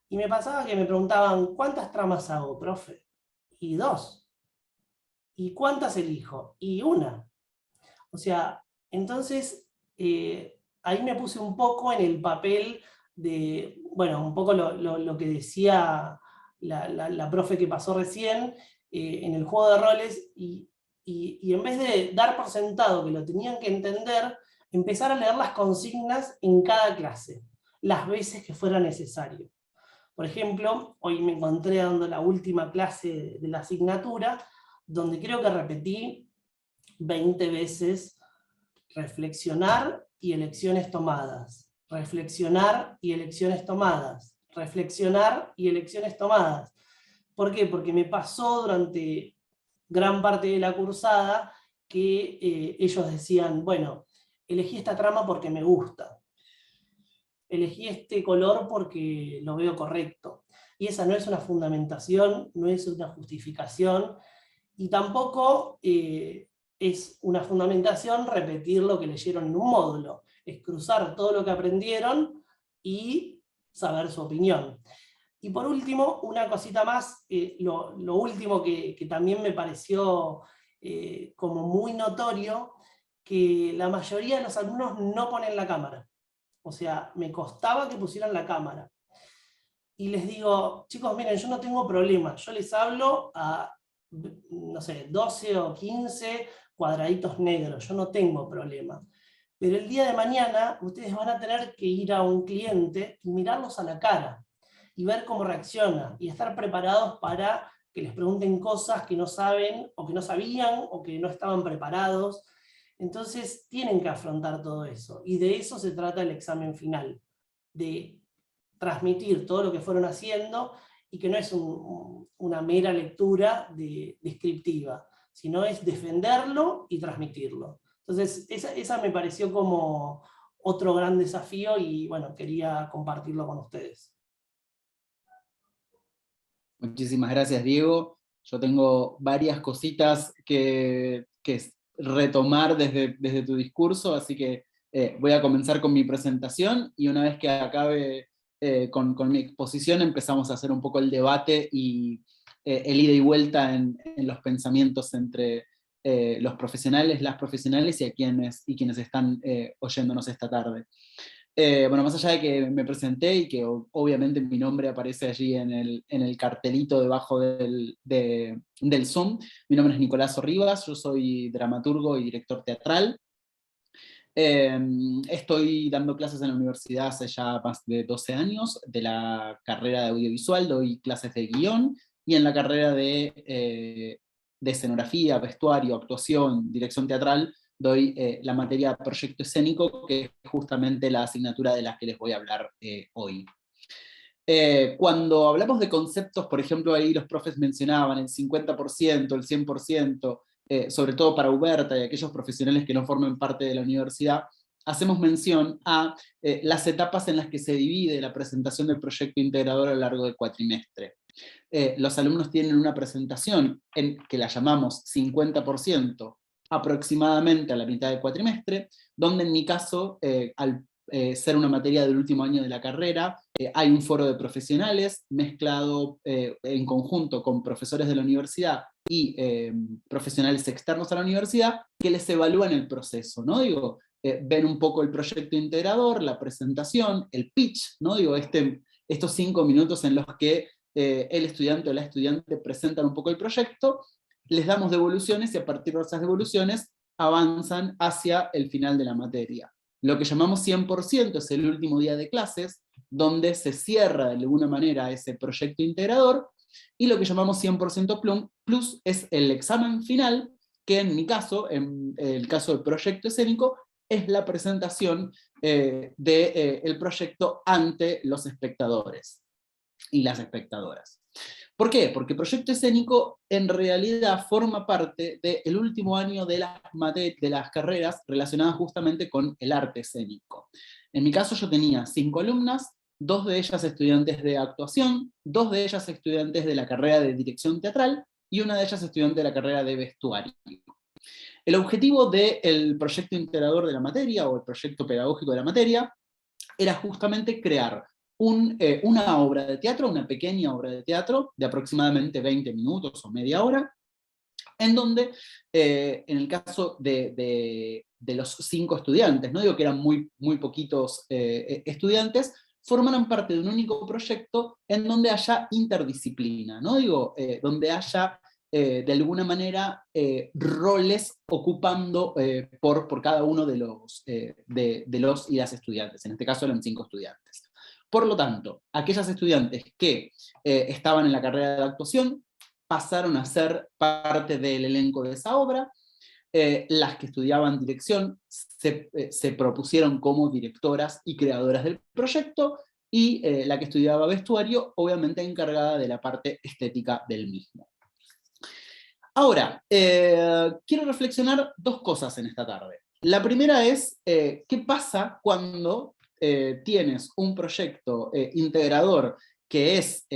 Y me pasaba que me preguntaban, ¿cuántas tramas hago, profe? Y 2. ¿Y cuántas elijo? Y 1. O sea, entonces ahí me puse un poco en el papel de, bueno, un poco lo que decía la profe que pasó recién en el juego de roles, y en vez de dar por sentado que lo tenían que entender, empezar a leer las consignas en cada clase, las veces que fuera necesario. Por ejemplo, hoy me encontré dando la última clase de la asignatura, donde creo que repetí 20 veces reflexionar y elecciones tomadas, reflexionar y elecciones tomadas, reflexionar y elecciones tomadas. ¿Por qué? Porque me pasó durante gran parte de la cursada que ellos decían, bueno, elegí esta trama porque me gusta, elegí este color porque lo veo correcto. Y esa no es una fundamentación, no es una justificación, y tampoco es una fundamentación repetir lo que leyeron en un módulo. Es cruzar todo lo que aprendieron y saber su opinión. Y por último, una cosita más, lo último que también me pareció como muy notorio, que la mayoría de los alumnos no ponen la cámara. O sea, me costaba que pusieran la cámara. Y les digo, chicos, miren, yo no tengo problema, yo les hablo a, no sé, 12 o 15 cuadraditos negros, yo no tengo problema. Pero el día de mañana ustedes van a tener que ir a un cliente y mirarlos a la cara y ver cómo reacciona y estar preparados para que les pregunten cosas que no saben o que no sabían o que no estaban preparados. Entonces tienen que afrontar todo eso, y de eso se trata el examen final, de transmitir todo lo que fueron haciendo, y que no es una mera lectura descriptiva, sino es defenderlo y transmitirlo. Entonces esa me pareció como otro gran desafío, y bueno, quería compartirlo con ustedes. Muchísimas gracias, Diego. Yo tengo varias cositas que retomar desde tu discurso, así que voy a comenzar con mi presentación, y una vez que acabe con mi exposición empezamos a hacer un poco el debate y el ida y vuelta en los pensamientos entre los profesionales, las profesionales y quienes están oyéndonos esta tarde. Bueno, más allá de que me presenté y que obviamente mi nombre aparece allí en el cartelito debajo del Zoom, mi nombre es Nicolás Rivas, yo soy dramaturgo y director teatral. Estoy dando clases en la universidad hace ya más de 12 años, de la carrera de audiovisual, doy clases de guión, y en la carrera de escenografía, vestuario, actuación, dirección teatral, doy la materia proyecto escénico, que es justamente la asignatura de la que les voy a hablar hoy. Cuando hablamos de conceptos, por ejemplo, ahí los profes mencionaban el 50%, el 100%, sobre todo para Huberta y aquellos profesionales que no formen parte de la universidad, hacemos mención a las etapas en las que se divide la presentación del proyecto integrador a lo largo del cuatrimestre. Los alumnos tienen una presentación que la llamamos 50%, aproximadamente a la mitad del cuatrimestre, donde en mi caso, al ser una materia del último año de la carrera, hay un foro de profesionales mezclado en conjunto con profesores de la universidad y profesionales externos a la universidad, que les evalúan el proceso, ¿no? Digo, ven un poco el proyecto integrador, la presentación, el pitch, ¿no? Digo, estos 5 minutos en los que el estudiante o la estudiante presentan un poco el proyecto, les damos devoluciones, y a partir de esas devoluciones avanzan hacia el final de la materia. Lo que llamamos 100% es el último día de clases, donde se cierra de alguna manera ese proyecto integrador, y lo que llamamos 100% plus es el examen final, que en mi caso, en el caso del proyecto escénico, es la presentación del proyecto ante los espectadores. y las espectadoras. ¿Por qué? Porque proyecto escénico en realidad forma parte del último año de las carreras relacionadas justamente con el arte escénico. En mi caso yo tenía 5 alumnas, 2 de ellas estudiantes de actuación, 2 de ellas estudiantes de la carrera de dirección teatral, y 1 de ellas estudiante de la carrera de vestuario. El objetivo del proyecto integrador de la materia, o el proyecto pedagógico de la materia, era justamente crear una obra de teatro, una pequeña obra de teatro, de aproximadamente 20 minutos o media hora, en donde, en el caso de los 5 estudiantes, no digo que eran muy poquitos estudiantes, formaran parte de un único proyecto en donde haya interdisciplina, ¿no? Digo, donde haya de alguna manera roles ocupando por cada uno de los y las estudiantes. En este caso eran 5 estudiantes. Por lo tanto, aquellas estudiantes que estaban en la carrera de actuación pasaron a ser parte del elenco de esa obra. Las que estudiaban dirección se propusieron como directoras y creadoras del proyecto, y la que estudiaba vestuario, obviamente encargada de la parte estética del mismo. Ahora, quiero reflexionar 2 cosas en esta tarde. La primera es, ¿qué pasa cuando tienes un proyecto integrador que es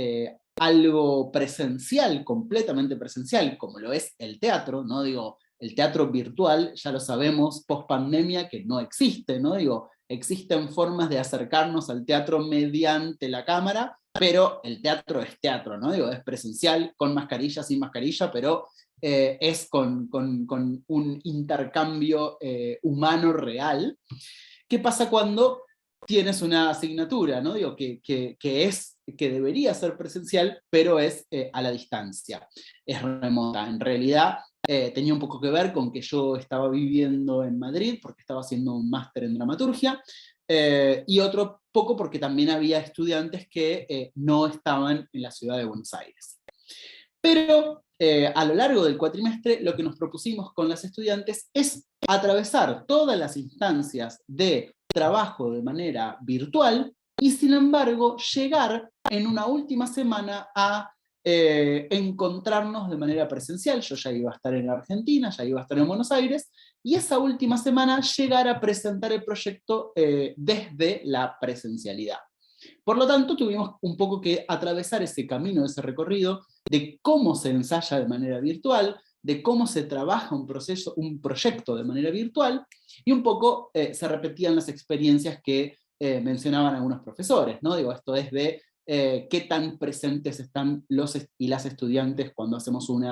algo presencial, completamente presencial, como lo es el teatro, ¿no? Digo, el teatro virtual, ya lo sabemos, post pandemia, que no existe, ¿no? Digo, existen formas de acercarnos al teatro mediante la cámara, pero el teatro es teatro, ¿no? Digo, es presencial, con mascarilla, sin mascarilla, pero es con un intercambio humano real. ¿Qué pasa cuando tienes una asignatura, ¿no? Digo, que debería ser presencial, pero es a la distancia, es remota? En realidad tenía un poco que ver con que yo estaba viviendo en Madrid, porque estaba haciendo un máster en dramaturgia, y otro poco porque también había estudiantes que no estaban en la ciudad de Buenos Aires. Pero a lo largo del cuatrimestre lo que nos propusimos con las estudiantes es atravesar todas las instancias de trabajo de manera virtual, y sin embargo llegar en una última semana a encontrarnos de manera presencial. Yo ya iba a estar en la Argentina, ya iba a estar en Buenos Aires, y esa última semana llegar a presentar el proyecto desde la presencialidad. Por lo tanto, tuvimos un poco que atravesar ese camino, ese recorrido, de cómo se ensaya de manera virtual, de cómo se trabaja un proyecto de manera virtual, y un poco se repetían las experiencias que mencionaban algunos profesores, ¿no? Digo, esto es de qué tan presentes están los y las estudiantes cuando hacemos un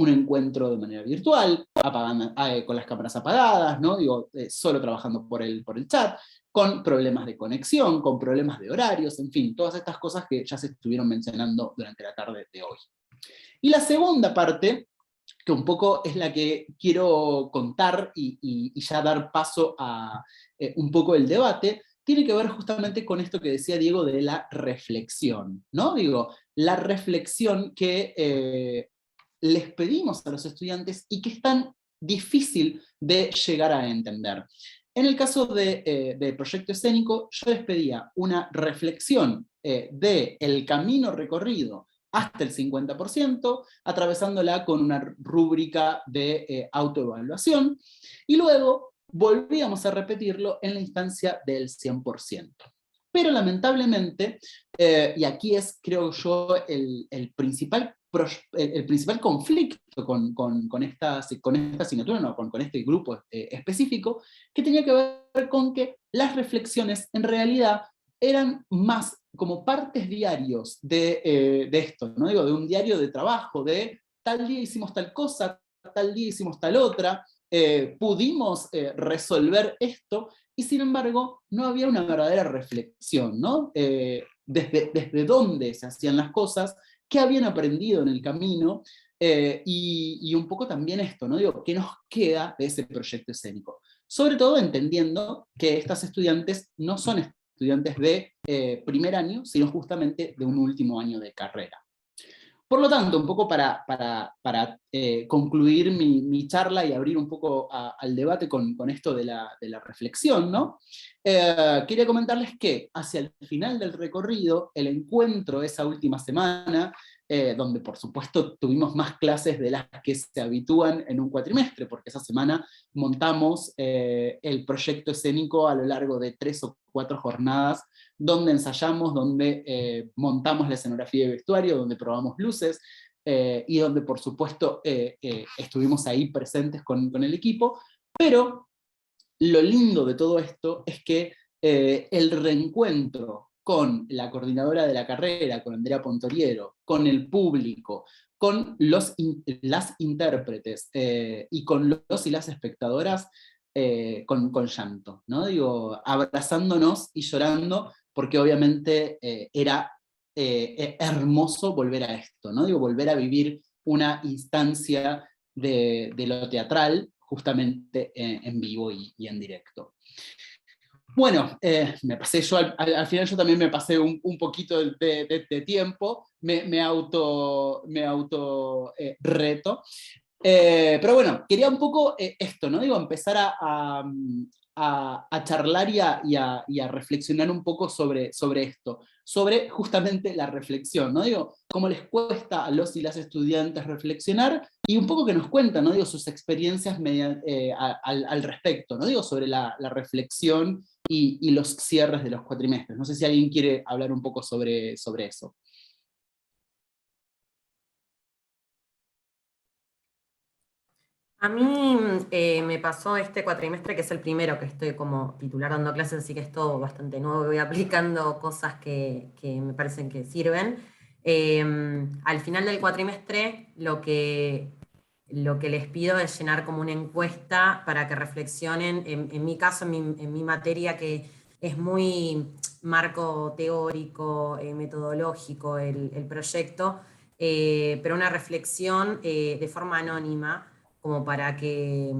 encuentro de manera virtual, con las cámaras apagadas, ¿no? Digo, solo trabajando por el chat, con problemas de conexión, con problemas de horarios, en fin, todas estas cosas que ya se estuvieron mencionando durante la tarde de hoy. Y la segunda parte, que un poco es la que quiero contar y ya dar paso a un poco el debate, tiene que ver justamente con esto que decía Diego de la reflexión, ¿no? Digo, la reflexión que les pedimos a los estudiantes y que es tan difícil de llegar a entender. En el caso de proyecto escénico, yo les pedía una reflexión del camino recorrido hasta el 50%, atravesándola con una rúbrica de autoevaluación, y luego volvíamos a repetirlo en la instancia del 100%. Pero lamentablemente, y aquí es, creo yo, el principal conflicto con esta asignatura, no, con este grupo específico, que tenía que ver con que las reflexiones en realidad eran más como partes diarios de esto, ¿no? Digo, de un diario de trabajo, de tal día hicimos tal cosa, tal día hicimos tal otra, pudimos resolver esto, y sin embargo no había una verdadera reflexión, ¿no? Desde dónde se hacían las cosas, qué habían aprendido en el camino, y un poco también esto, ¿no? Digo, ¿qué nos queda de ese proyecto escénico? Sobre todo entendiendo que estas estudiantes no son estudiantes de primer año, sino justamente de un último año de carrera. Por lo tanto, un poco para concluir mi charla y abrir un poco al debate con esto de la reflexión, ¿no? Quería comentarles que hacia el final del recorrido, el encuentro esa última semana, donde por supuesto tuvimos más clases de las que se habitúan en un cuatrimestre, porque esa semana montamos el proyecto escénico a lo largo de 3 o 4 jornadas, donde ensayamos, donde montamos la escenografía y vestuario, donde probamos luces, y donde por supuesto estuvimos ahí presentes con el equipo, pero lo lindo de todo esto es que el reencuentro con la coordinadora de la carrera, con Andrea Pontoriero, con el público, con las intérpretes y con los y las espectadoras, con llanto, ¿no? Digo, abrazándonos y llorando, porque obviamente era hermoso volver a esto, ¿no? Digo, volver a vivir una instancia de lo teatral, justamente en vivo y en directo. Bueno, me pasé yo, al final yo también me pasé un poquito de tiempo, me auto reto. Pero bueno, quería un poco esto, ¿no? Digo, empezar a charlar y a reflexionar un poco sobre esto, sobre justamente la reflexión, ¿no? Digo, cómo les cuesta a los y las estudiantes reflexionar, y un poco que nos cuentan, ¿no? Digo, sus experiencias al respecto, ¿no? Digo, sobre la reflexión y los cierres de los cuatrimestres. No sé si alguien quiere hablar un poco sobre eso. A mí me pasó este cuatrimestre, que es el primero que estoy como titular dando clases, así que es todo bastante nuevo, voy aplicando cosas que me parecen que sirven. Al final del cuatrimestre lo que les pido es llenar como una encuesta para que reflexionen, en mi caso, en mi materia, que es muy marco teórico, metodológico el proyecto, pero una reflexión de forma anónima, como para que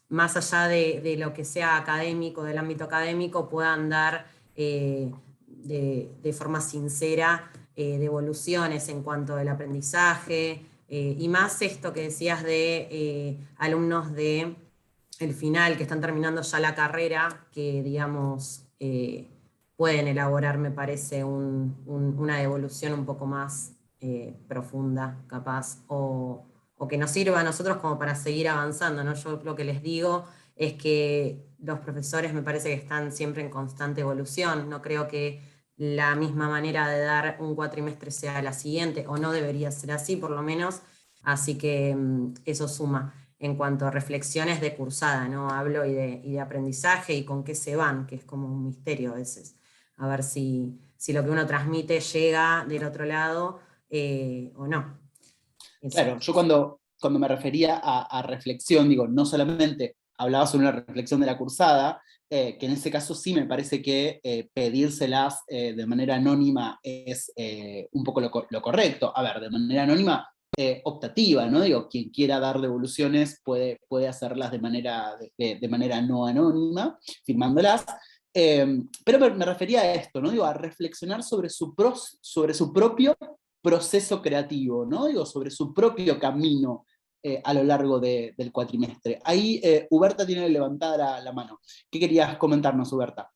más allá de lo que sea académico, del ámbito académico, puedan dar de forma sincera devoluciones en cuanto al aprendizaje, y más esto que decías de alumnos de el final, que están terminando ya la carrera, que digamos pueden elaborar, me parece, una devolución un poco más profunda, capaz, o que nos sirva a nosotros como para seguir avanzando, ¿no? Yo lo que les digo es que los profesores me parece que están siempre en constante evolución, no creo que la misma manera de dar un cuatrimestre sea la siguiente, o no debería ser así por lo menos, así que eso suma. En cuanto a reflexiones de cursada, ¿no? Hablo y de aprendizaje y con qué se van, que es como un misterio a veces, a ver si lo que uno transmite llega del otro lado o no. Claro, yo cuando me refería a reflexión, digo, no solamente hablaba sobre una reflexión de la cursada, que en ese caso sí me parece que pedírselas de manera anónima es un poco lo correcto. A ver, de manera anónima, optativa, ¿no? Digo, quien quiera dar devoluciones puede hacerlas de manera no anónima, firmándolas. Pero me refería a esto, ¿no? Digo, a reflexionar sobre su propio proceso creativo, ¿no? Digo, sobre su propio camino a lo largo del cuatrimestre. Ahí Huberta tiene levantada la mano. ¿Qué querías comentarnos, Huberta?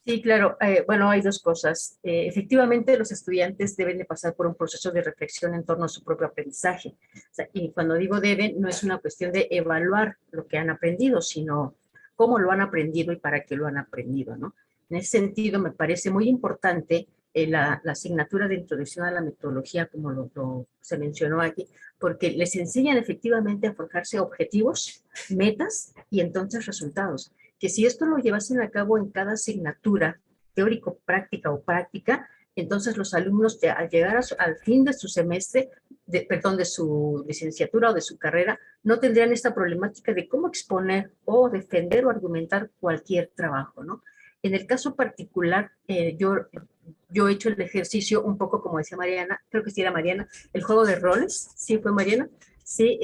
Sí, claro. Bueno, hay dos cosas. Efectivamente, los estudiantes deben de pasar por un proceso de reflexión en torno a su propio aprendizaje. O sea, y cuando digo deben, no es una cuestión de evaluar lo que han aprendido, sino cómo lo han aprendido y para qué lo han aprendido, ¿no? En ese sentido, me parece muy importante la asignatura de introducción a la metodología, como se mencionó aquí, porque les enseñan efectivamente a forjarse objetivos, metas y entonces resultados. Que si esto lo llevasen a cabo en cada asignatura, teórico-práctica o práctica, entonces los alumnos al llegar al fin de su semestre, de su licenciatura o de su carrera, no tendrían esta problemática de cómo exponer o defender o argumentar cualquier trabajo, ¿no? En el caso particular, yo he hecho el ejercicio un poco como decía Mariana, creo que sí era Mariana, el juego de roles, ¿sí fue Mariana? Sí,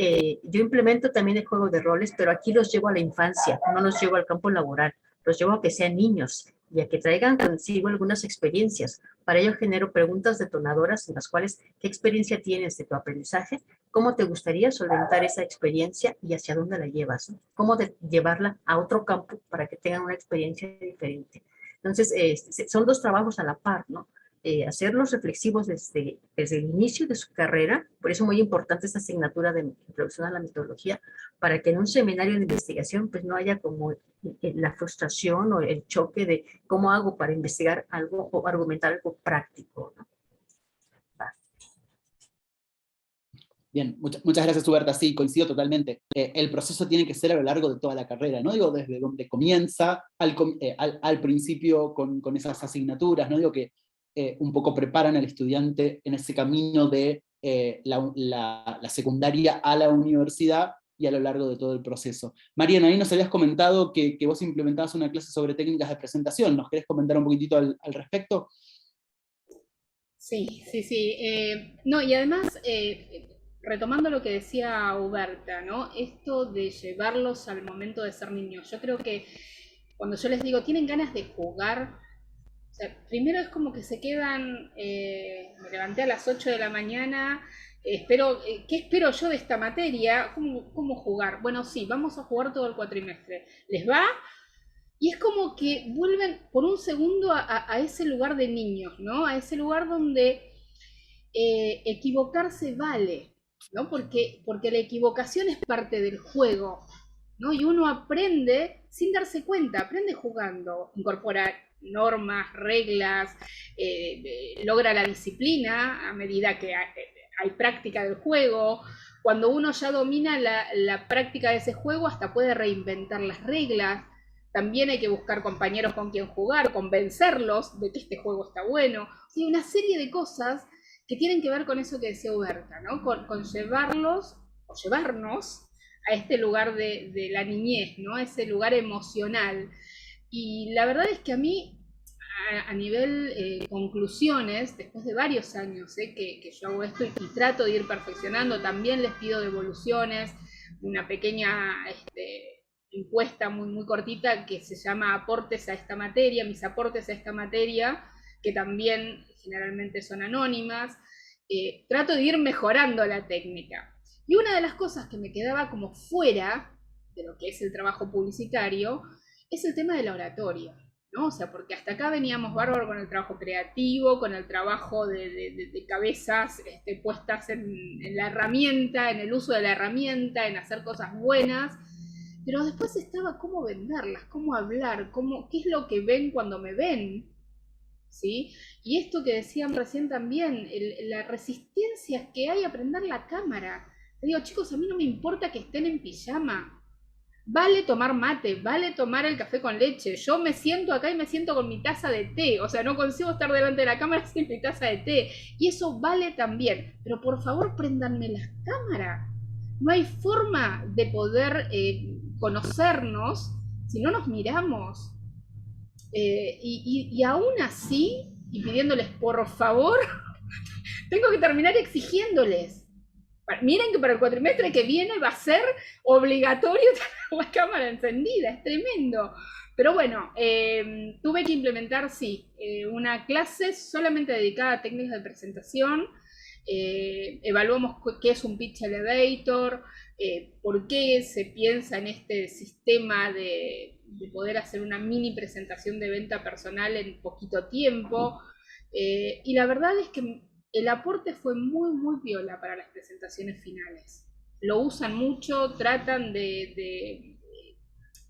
yo implemento también el juego de roles, pero aquí los llevo a la infancia, no los llevo al campo laboral, los llevo a que sean niños y a que traigan consigo algunas experiencias. Para ello genero preguntas detonadoras en las cuales, ¿qué experiencia tienes de tu aprendizaje? ¿Cómo te gustaría solventar esa experiencia y hacia dónde la llevas, ¿no? ¿Cómo llevarla a otro campo para que tengan una experiencia diferente? Entonces, son dos trabajos a la par, ¿no? Hacerlos reflexivos desde el inicio de su carrera, por eso muy importante esta asignatura de introducción a la metodología, para que en un seminario de investigación pues no haya como la frustración o el choque de cómo hago para investigar algo o argumentar algo práctico, ¿no? Bien, muchas gracias, Huberta. Sí, coincido totalmente. El proceso tiene que ser a lo largo de toda la carrera, ¿no? Digo, desde donde comienza, al principio con esas asignaturas, ¿no? Digo que un poco preparan al estudiante en ese camino de la secundaria a la universidad y a lo largo de todo el proceso. Mariana, ahí nos habías comentado que vos implementabas una clase sobre técnicas de presentación. ¿Nos querés comentar un poquitito al respecto? Sí. No, y además, retomando lo que decía Huberta, ¿no? Esto de llevarlos al momento de ser niños. Yo creo que cuando yo les digo, ¿tienen ganas de jugar? O sea, primero es como que se quedan, me levanté a las 8 de la mañana, ¿qué espero yo de esta materia? ¿Cómo jugar? Bueno, sí, vamos a jugar todo el cuatrimestre. ¿Les va? Y es como que vuelven por un segundo a ese lugar de niños, ¿no? A ese lugar donde equivocarse vale, ¿no? Porque la equivocación es parte del juego, ¿no? Y uno aprende sin darse cuenta, aprende jugando, incorpora normas, reglas, logra la disciplina a medida que hay práctica del juego. Cuando uno ya domina la práctica de ese juego, hasta puede reinventar las reglas. También hay que buscar compañeros con quien jugar, convencerlos de que este juego está bueno. O sea, hay una serie de cosas que tienen que ver con eso que decía Huberta, ¿no? Con llevarlos o llevarnos a este lugar de la niñez, ¿no? Ese lugar emocional. Y la verdad es que a mí, a nivel conclusiones, después de varios años que yo hago esto y trato de ir perfeccionando, también les pido devoluciones, una pequeña encuesta muy cortita que se llama aportes a esta materia, mis aportes a esta materia, que también generalmente son anónimas. Trato de ir mejorando la técnica. Y una de las cosas que me quedaba como fuera de lo que es el trabajo publicitario es el tema de la oratoria, ¿no? O sea, porque hasta acá veníamos bárbaro con el trabajo creativo, con el trabajo de cabezas puestas en la herramienta, en el uso de la herramienta, en hacer cosas buenas, pero después estaba cómo venderlas, cómo hablar, qué es lo que ven cuando me ven, ¿sí? Y esto que decían recién también, la resistencia que hay a prender la cámara. Te digo, chicos, a mí no me importa que estén en pijama. Vale tomar mate, vale tomar el café con leche. Yo me siento acá y me siento con mi taza de té. O sea, no consigo estar delante de la cámara sin mi taza de té. Y eso vale también. Pero por favor, préndanme las cámaras. No hay forma de poder conocernos si no nos miramos. Y aún así, y pidiéndoles por favor, tengo que terminar exigiéndoles. Miren que para el cuatrimestre que viene va a ser obligatorio tener la cámara encendida, es tremendo. Pero bueno, tuve que implementar, sí, una clase solamente dedicada a técnicas de presentación. Evaluamos qué es un pitch elevator, por qué se piensa en este sistema de poder hacer una mini presentación de venta personal en poquito tiempo. Y la verdad es que el aporte fue muy piola para las presentaciones finales. Lo usan mucho, tratan de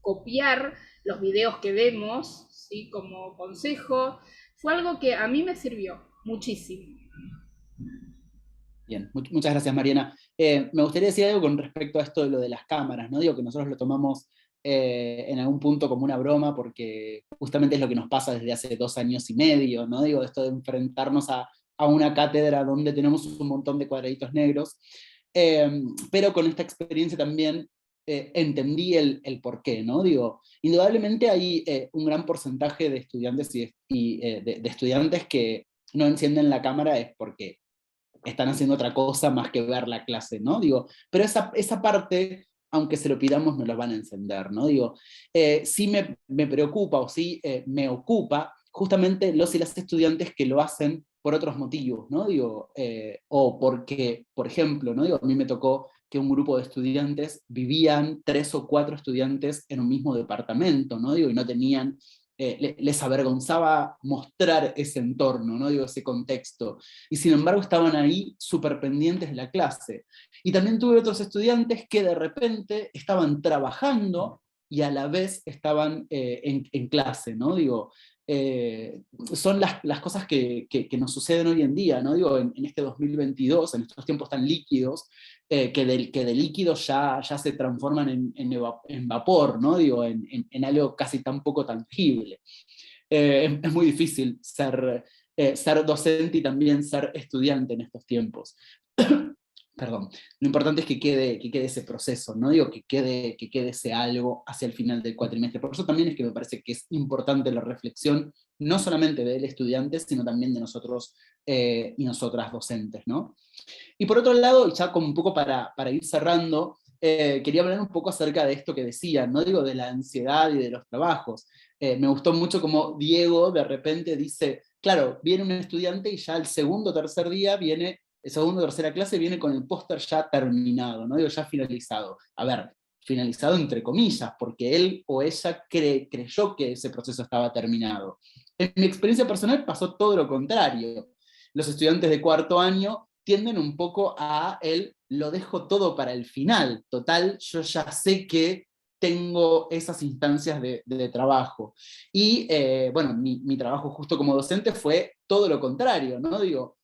copiar los videos que vemos, ¿sí? Como consejo. Fue algo que a mí me sirvió muchísimo. Bien, muchas gracias, Mariana. Me gustaría decir algo con respecto a esto de lo de las cámaras, ¿no? Digo que nosotros lo tomamos en algún punto como una broma, porque justamente es lo que nos pasa desde hace 2 años y medio, ¿no? Digo, esto de enfrentarnos a una cátedra donde tenemos un montón de cuadraditos negros, pero con esta experiencia también entendí el porqué, ¿no? Digo, indudablemente hay un gran porcentaje de estudiantes de estudiantes que no encienden la cámara es porque están haciendo otra cosa más que ver la clase, ¿no? Digo, pero esa parte aunque se lo pidamos no lo van a encender, ¿no? Digo, sí me preocupa o sí me ocupa justamente los y las estudiantes que lo hacen por otros motivos, ¿no? Digo, o porque, por ejemplo, ¿no? Digo, a mí me tocó que un grupo de estudiantes vivían 3 o 4 estudiantes en un mismo departamento, ¿no? Digo, y no tenían, les avergonzaba mostrar ese entorno, ¿no? Digo, ese contexto. Y sin embargo estaban ahí súper pendientes de la clase. Y también tuve otros estudiantes que de repente estaban trabajando y a la vez estaban en clase, ¿no? Digo, son las cosas que nos suceden hoy en día, ¿no? Digo, en este 2022, en estos tiempos tan líquidos, que de líquidos ya se transforman en vapor, ¿no? Digo, en algo casi tan poco tangible. Es muy difícil ser docente y también ser estudiante en estos tiempos. Perdón, lo importante es que quede ese proceso, no digo que quede ese algo hacia el final del cuatrimestre. Por eso también es que me parece que es importante la reflexión, no solamente del estudiante, sino también de nosotros y nosotras docentes, ¿no? Y por otro lado, ya como un poco para ir cerrando, quería hablar un poco acerca de esto que decían, no digo de la ansiedad y de los trabajos. Me gustó mucho como Diego de repente dice, claro, viene un estudiante y ya el segundo o tercer día viene, el segundo o tercera clase viene con el póster ya terminado, no digo ya finalizado. A ver, finalizado entre comillas, porque él o ella creyó que ese proceso estaba terminado. En mi experiencia personal pasó todo lo contrario. Los estudiantes de cuarto año tienden un poco a lo dejo todo para el final, total, yo ya sé que tengo esas instancias de trabajo. Y bueno, mi trabajo justo como docente fue todo lo contrario, ¿no? Digo,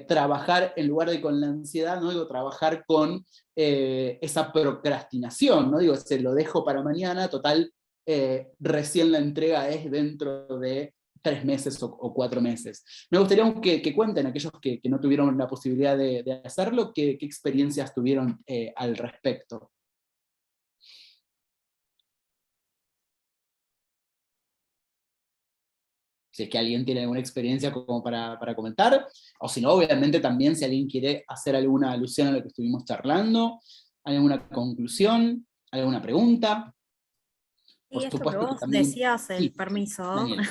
trabajar en lugar de con la ansiedad, no digo trabajar con esa procrastinación, ¿no? Digo, se lo dejo para mañana, total, recién la entrega es dentro de 3 meses o 4 meses. Me gustaría que cuenten aquellos que no tuvieron la posibilidad de hacerlo, qué experiencias tuvieron al respecto. Si es que alguien tiene alguna experiencia como para comentar, o si no, obviamente también si alguien quiere hacer alguna alusión a lo que estuvimos charlando, alguna conclusión, alguna pregunta. Y Por esto que supuesto que vos también... decías, el Sí, permiso, Daniela.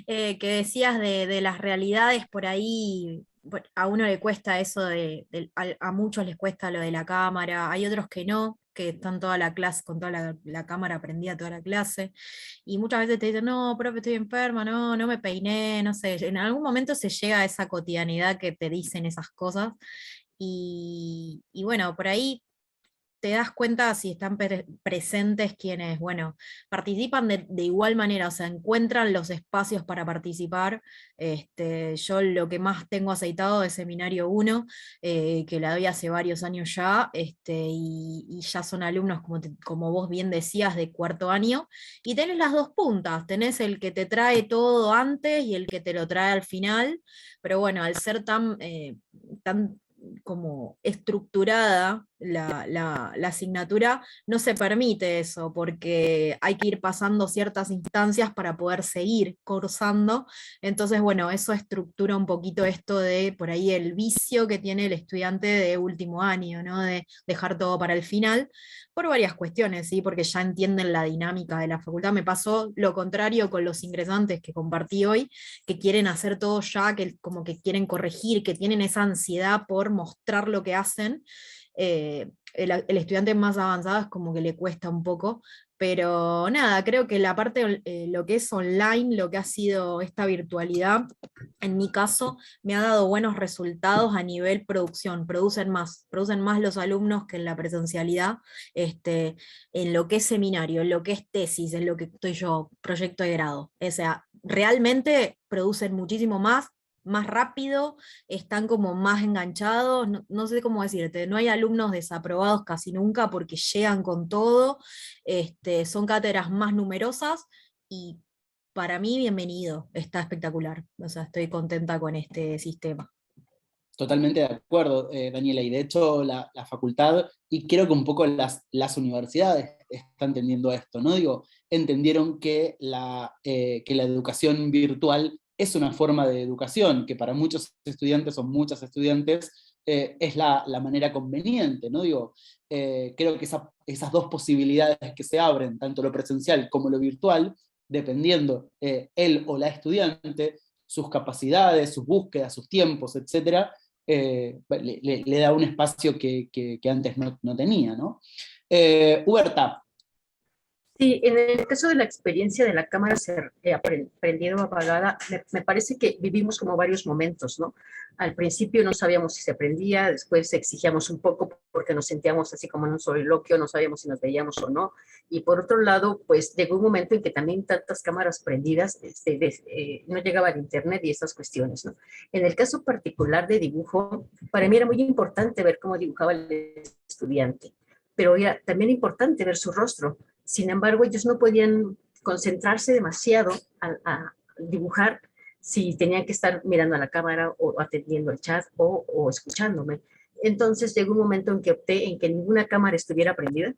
que decías de las realidades por ahí, bueno, a uno le cuesta eso, a muchos les cuesta lo de la cámara, hay otros que no, que están toda la clase, con toda la cámara prendida toda la clase, y muchas veces te dicen, no, profe, estoy enferma, no me peiné, no sé, en algún momento se llega a esa cotidianidad que te dicen esas cosas, y bueno, por ahí te das cuenta si están presentes quienes, bueno, participan de igual manera, o sea, encuentran los espacios para participar. Yo lo que más tengo aceitado es Seminario 1, que la doy hace varios años ya, y ya son alumnos, como vos bien decías, de cuarto año, y tenés las dos puntas, tenés el que te trae todo antes y el que te lo trae al final, pero bueno, al ser tan como estructurada la asignatura, no se permite eso, porque hay que ir pasando ciertas instancias para poder seguir cursando. Entonces, bueno, eso estructura un poquito esto de por ahí el vicio que tiene el estudiante de último año, ¿no? De dejar todo para el final, por varias cuestiones, ¿sí? Porque ya entienden la dinámica de la facultad. Me pasó lo contrario con los ingresantes que compartí hoy, que quieren hacer todo ya, que como que quieren corregir, que tienen esa ansiedad por mostrar lo que hacen. El estudiante más avanzado es como que le cuesta un poco, pero nada, creo que la parte, lo que es online, lo que ha sido esta virtualidad, en mi caso, me ha dado buenos resultados a nivel producción, producen más los alumnos que en la presencialidad, en lo que es seminario, en lo que es tesis, en lo que estoy yo, proyecto de grado. O sea, realmente producen muchísimo más rápido, están como más enganchados, no sé cómo decirte, no hay alumnos desaprobados casi nunca porque llegan con todo, son cátedras más numerosas y para mí bienvenido, está espectacular, o sea, estoy contenta con este sistema. Totalmente de acuerdo, Daniela, y de hecho la facultad, y creo que un poco las universidades están entendiendo esto, ¿no? Digo, entendieron que la educación virtual es una forma de educación, que para muchos estudiantes o muchas estudiantes es la manera conveniente, ¿no? Digo, creo que esas dos posibilidades que se abren, tanto lo presencial como lo virtual, dependiendo él o la estudiante, sus capacidades, sus búsquedas, sus tiempos, etc., le da un espacio que antes no tenía, ¿no? Huberta. Sí, en el caso de la experiencia de la cámara prendida o apagada, me parece que vivimos como varios momentos, ¿no? Al principio no sabíamos si se prendía, después exigíamos un poco porque nos sentíamos así como en un soliloquio, no sabíamos si nos veíamos o no. Y por otro lado, pues llegó un momento en que también tantas cámaras prendidas no llegaba al internet y estas cuestiones, ¿no? En el caso particular de dibujo, para mí era muy importante ver cómo dibujaba el estudiante, pero era también importante ver su rostro. Sin embargo, ellos no podían concentrarse demasiado a dibujar si tenían que estar mirando a la cámara o atendiendo el chat o escuchándome. Entonces llegó un momento en que opté en que ninguna cámara estuviera prendida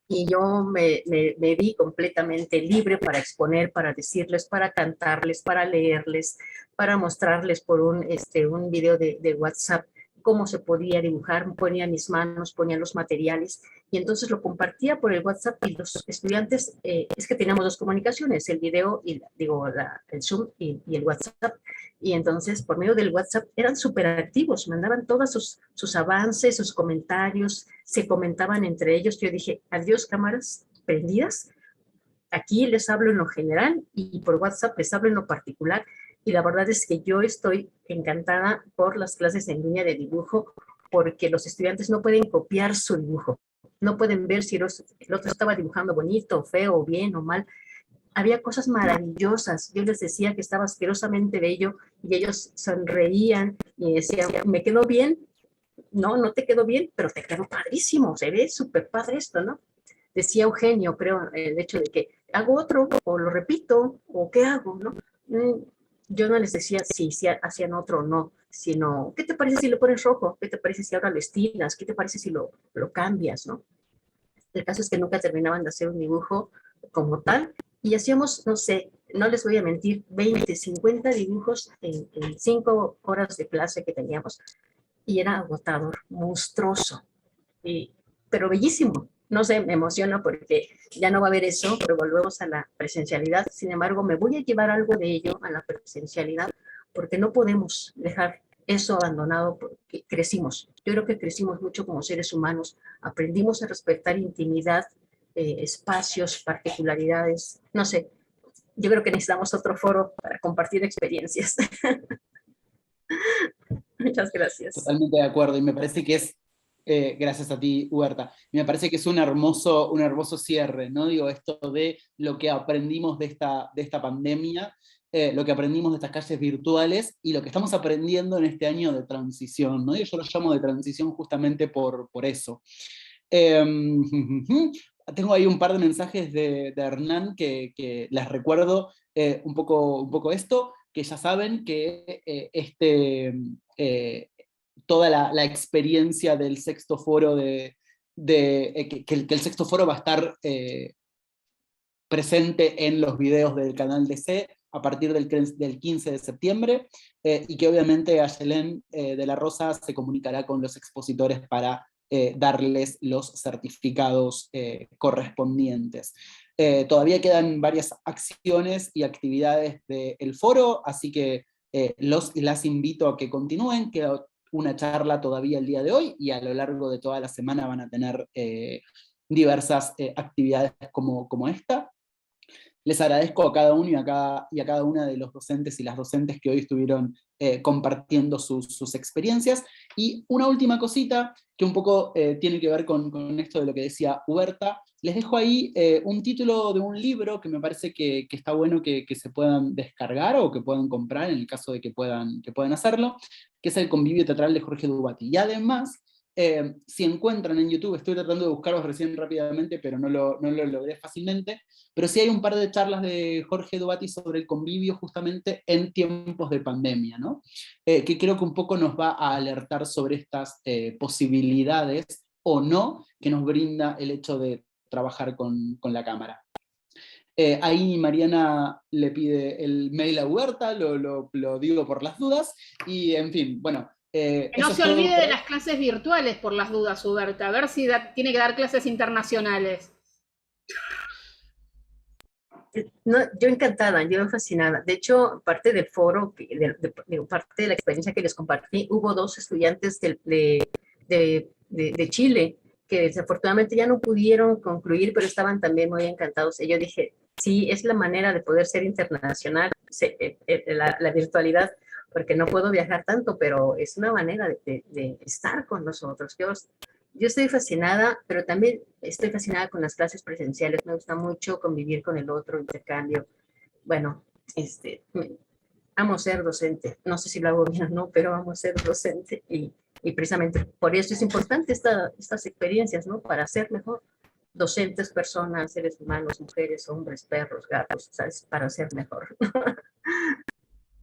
y yo me vi completamente libre para exponer, para decirles, para cantarles, para leerles, para mostrarles por un video de WhatsApp cómo se podía dibujar, ponía mis manos, ponía los materiales, y entonces lo compartía por el WhatsApp, y los estudiantes, es que teníamos dos comunicaciones, el video, y el Zoom y el WhatsApp, y entonces por medio del WhatsApp eran súper activos, mandaban todos sus avances, sus comentarios, se comentaban entre ellos. Yo dije, adiós cámaras prendidas, aquí les hablo en lo general y por WhatsApp les hablo en lo particular. Y la verdad es que yo estoy encantada por las clases en línea de dibujo, porque los estudiantes no pueden copiar su dibujo, no pueden ver si el otro estaba dibujando bonito, feo, bien o mal. Había cosas maravillosas. Yo les decía que estaba asquerosamente bello y ellos sonreían y decían, ¿me quedó bien? No te quedó bien, pero te quedó padrísimo, se ve súper padre esto, ¿no? Decía Eugenio, creo, el hecho de que hago otro, o lo repito, o qué hago, ¿no? Yo no les decía si hacían otro o no, sino, ¿qué te parece si lo pones rojo? ¿Qué te parece si ahora lo estilas? ¿Qué te parece si lo cambias, no? El caso es que nunca terminaban de hacer un dibujo como tal, y hacíamos, no sé, no les voy a mentir, 20, 50 dibujos en 5 horas de clase que teníamos, y era agotador, monstruoso, pero bellísimo. No sé, me emociona porque ya no va a haber eso, pero volvemos a la presencialidad. Sin embargo, me voy a llevar algo de ello a la presencialidad, porque no podemos dejar eso abandonado, porque crecimos. Yo creo que crecimos mucho como seres humanos, aprendimos a respetar intimidad, espacios, particularidades, no sé. Yo creo que necesitamos otro foro para compartir experiencias. Muchas gracias. Totalmente de acuerdo, y me parece que es, gracias a ti, Huberta, me parece que es un hermoso cierre, ¿no? Digo, esto de lo que aprendimos de esta pandemia, lo que aprendimos de estas calles virtuales, y lo que estamos aprendiendo en este año de transición, ¿no? Y yo lo llamo de transición justamente por eso. Tengo ahí un par de mensajes de Hernán que les recuerdo un poco esto, que ya saben que toda la experiencia del sexto foro que el sexto foro va a estar presente en los videos del canal DC a partir del 15 de septiembre, y que obviamente Ayelén de la Rosa se comunicará con los expositores para darles los certificados correspondientes. Todavía quedan varias acciones y actividades del foro, así que las invito a que continúen. Queda una charla todavía el día de hoy, y a lo largo de toda la semana van a tener diversas actividades como esta. Les agradezco a cada uno y a cada una de los docentes y las docentes que hoy estuvieron compartiendo sus experiencias. Y una última cosita que un poco tiene que ver con esto de lo que decía Huberta. Les dejo ahí un título de un libro que me parece que está bueno que se puedan descargar o que puedan comprar en el caso de que puedan hacerlo, que es El convivio teatral de Jorge Dubati. Y además, si encuentran en YouTube, estoy tratando de buscarlos recién rápidamente, pero no lo logré fácilmente, pero sí hay un par de charlas de Jorge Dubati sobre el convivio justamente en tiempos de pandemia, ¿no? Que creo que un poco nos va a alertar sobre estas posibilidades o no que nos brinda el hecho de trabajar con la cámara. Ahí Mariana le pide el mail a Huberta, lo digo por las dudas, y en fin, bueno, Que no eso se es todo olvide por de hoy. las clases virtuales por las dudas, Huberta, a ver si tiene que dar clases internacionales. No, yo encantada, yo fascinada. De hecho, parte del foro, parte de la experiencia que les compartí, hubo 2 estudiantes de Chile que desafortunadamente ya no pudieron concluir, pero estaban también muy encantados. Y yo dije, sí, es la manera de poder ser internacional, la virtualidad, porque no puedo viajar tanto, pero es una manera de estar con nosotros. Yo estoy fascinada, pero también estoy fascinada con las clases presenciales. Me gusta mucho convivir con el otro, intercambio. Bueno, amo ser docente. No sé si lo hago bien o no, pero amo ser docente y precisamente por eso es importante estas experiencias, ¿no? Para ser mejor docentes, personas, seres humanos, mujeres, hombres, perros, gatos, ¿sabes? Para ser mejor.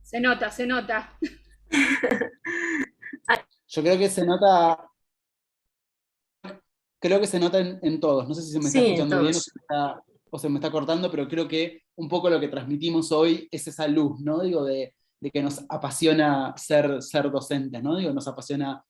Se nota, se nota. Yo creo que se nota, en todos. No sé si se me está Sí, en escuchando bien todos. o se me está cortando, pero creo que un poco lo que transmitimos hoy es esa luz, ¿no? Digo, de que nos apasiona ser docentes, ¿no? Digo, nos apasiona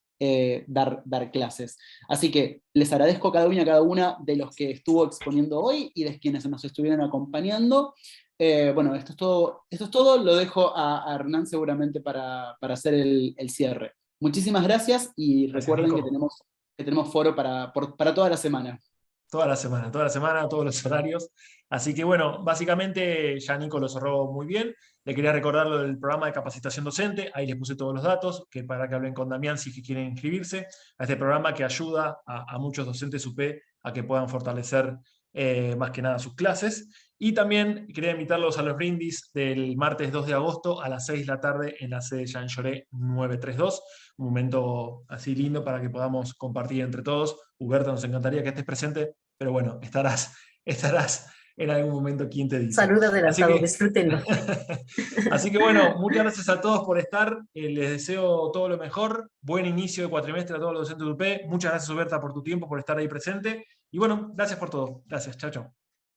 dar clases. Así que les agradezco a cada uno y a cada una de los que estuvo exponiendo hoy y de quienes nos estuvieron acompañando. Bueno, esto es todo, lo dejo a Hernán seguramente para hacer el cierre. Muchísimas gracias y Gracias, recuerden Nico. que tenemos foro para toda la semana. Toda la semana, todos los horarios. Así que bueno, básicamente ya Nico lo cerró muy bien. Le quería recordar lo del programa de capacitación docente. Ahí les puse todos los datos, que para que hablen con Damián si quieren inscribirse a este programa que ayuda a muchos docentes UP a que puedan fortalecer más que nada sus clases. Y también quería invitarlos a los brindis del martes 2 de agosto a las 6 de la tarde en la sede Jean Lloré 932. Un momento así lindo para que podamos compartir entre todos. Huberta, nos encantaría que estés presente, pero bueno, estarás en algún momento, ¿quién te dice? Salud adelantado, disfrútenlo. Así que bueno, muchas gracias a todos por estar. Les deseo todo lo mejor. Buen inicio de cuatrimestre a todos los docentes de UP. Muchas gracias, Huberta, por tu tiempo, por estar ahí presente. Y bueno, gracias por todo. Gracias, chao, chao.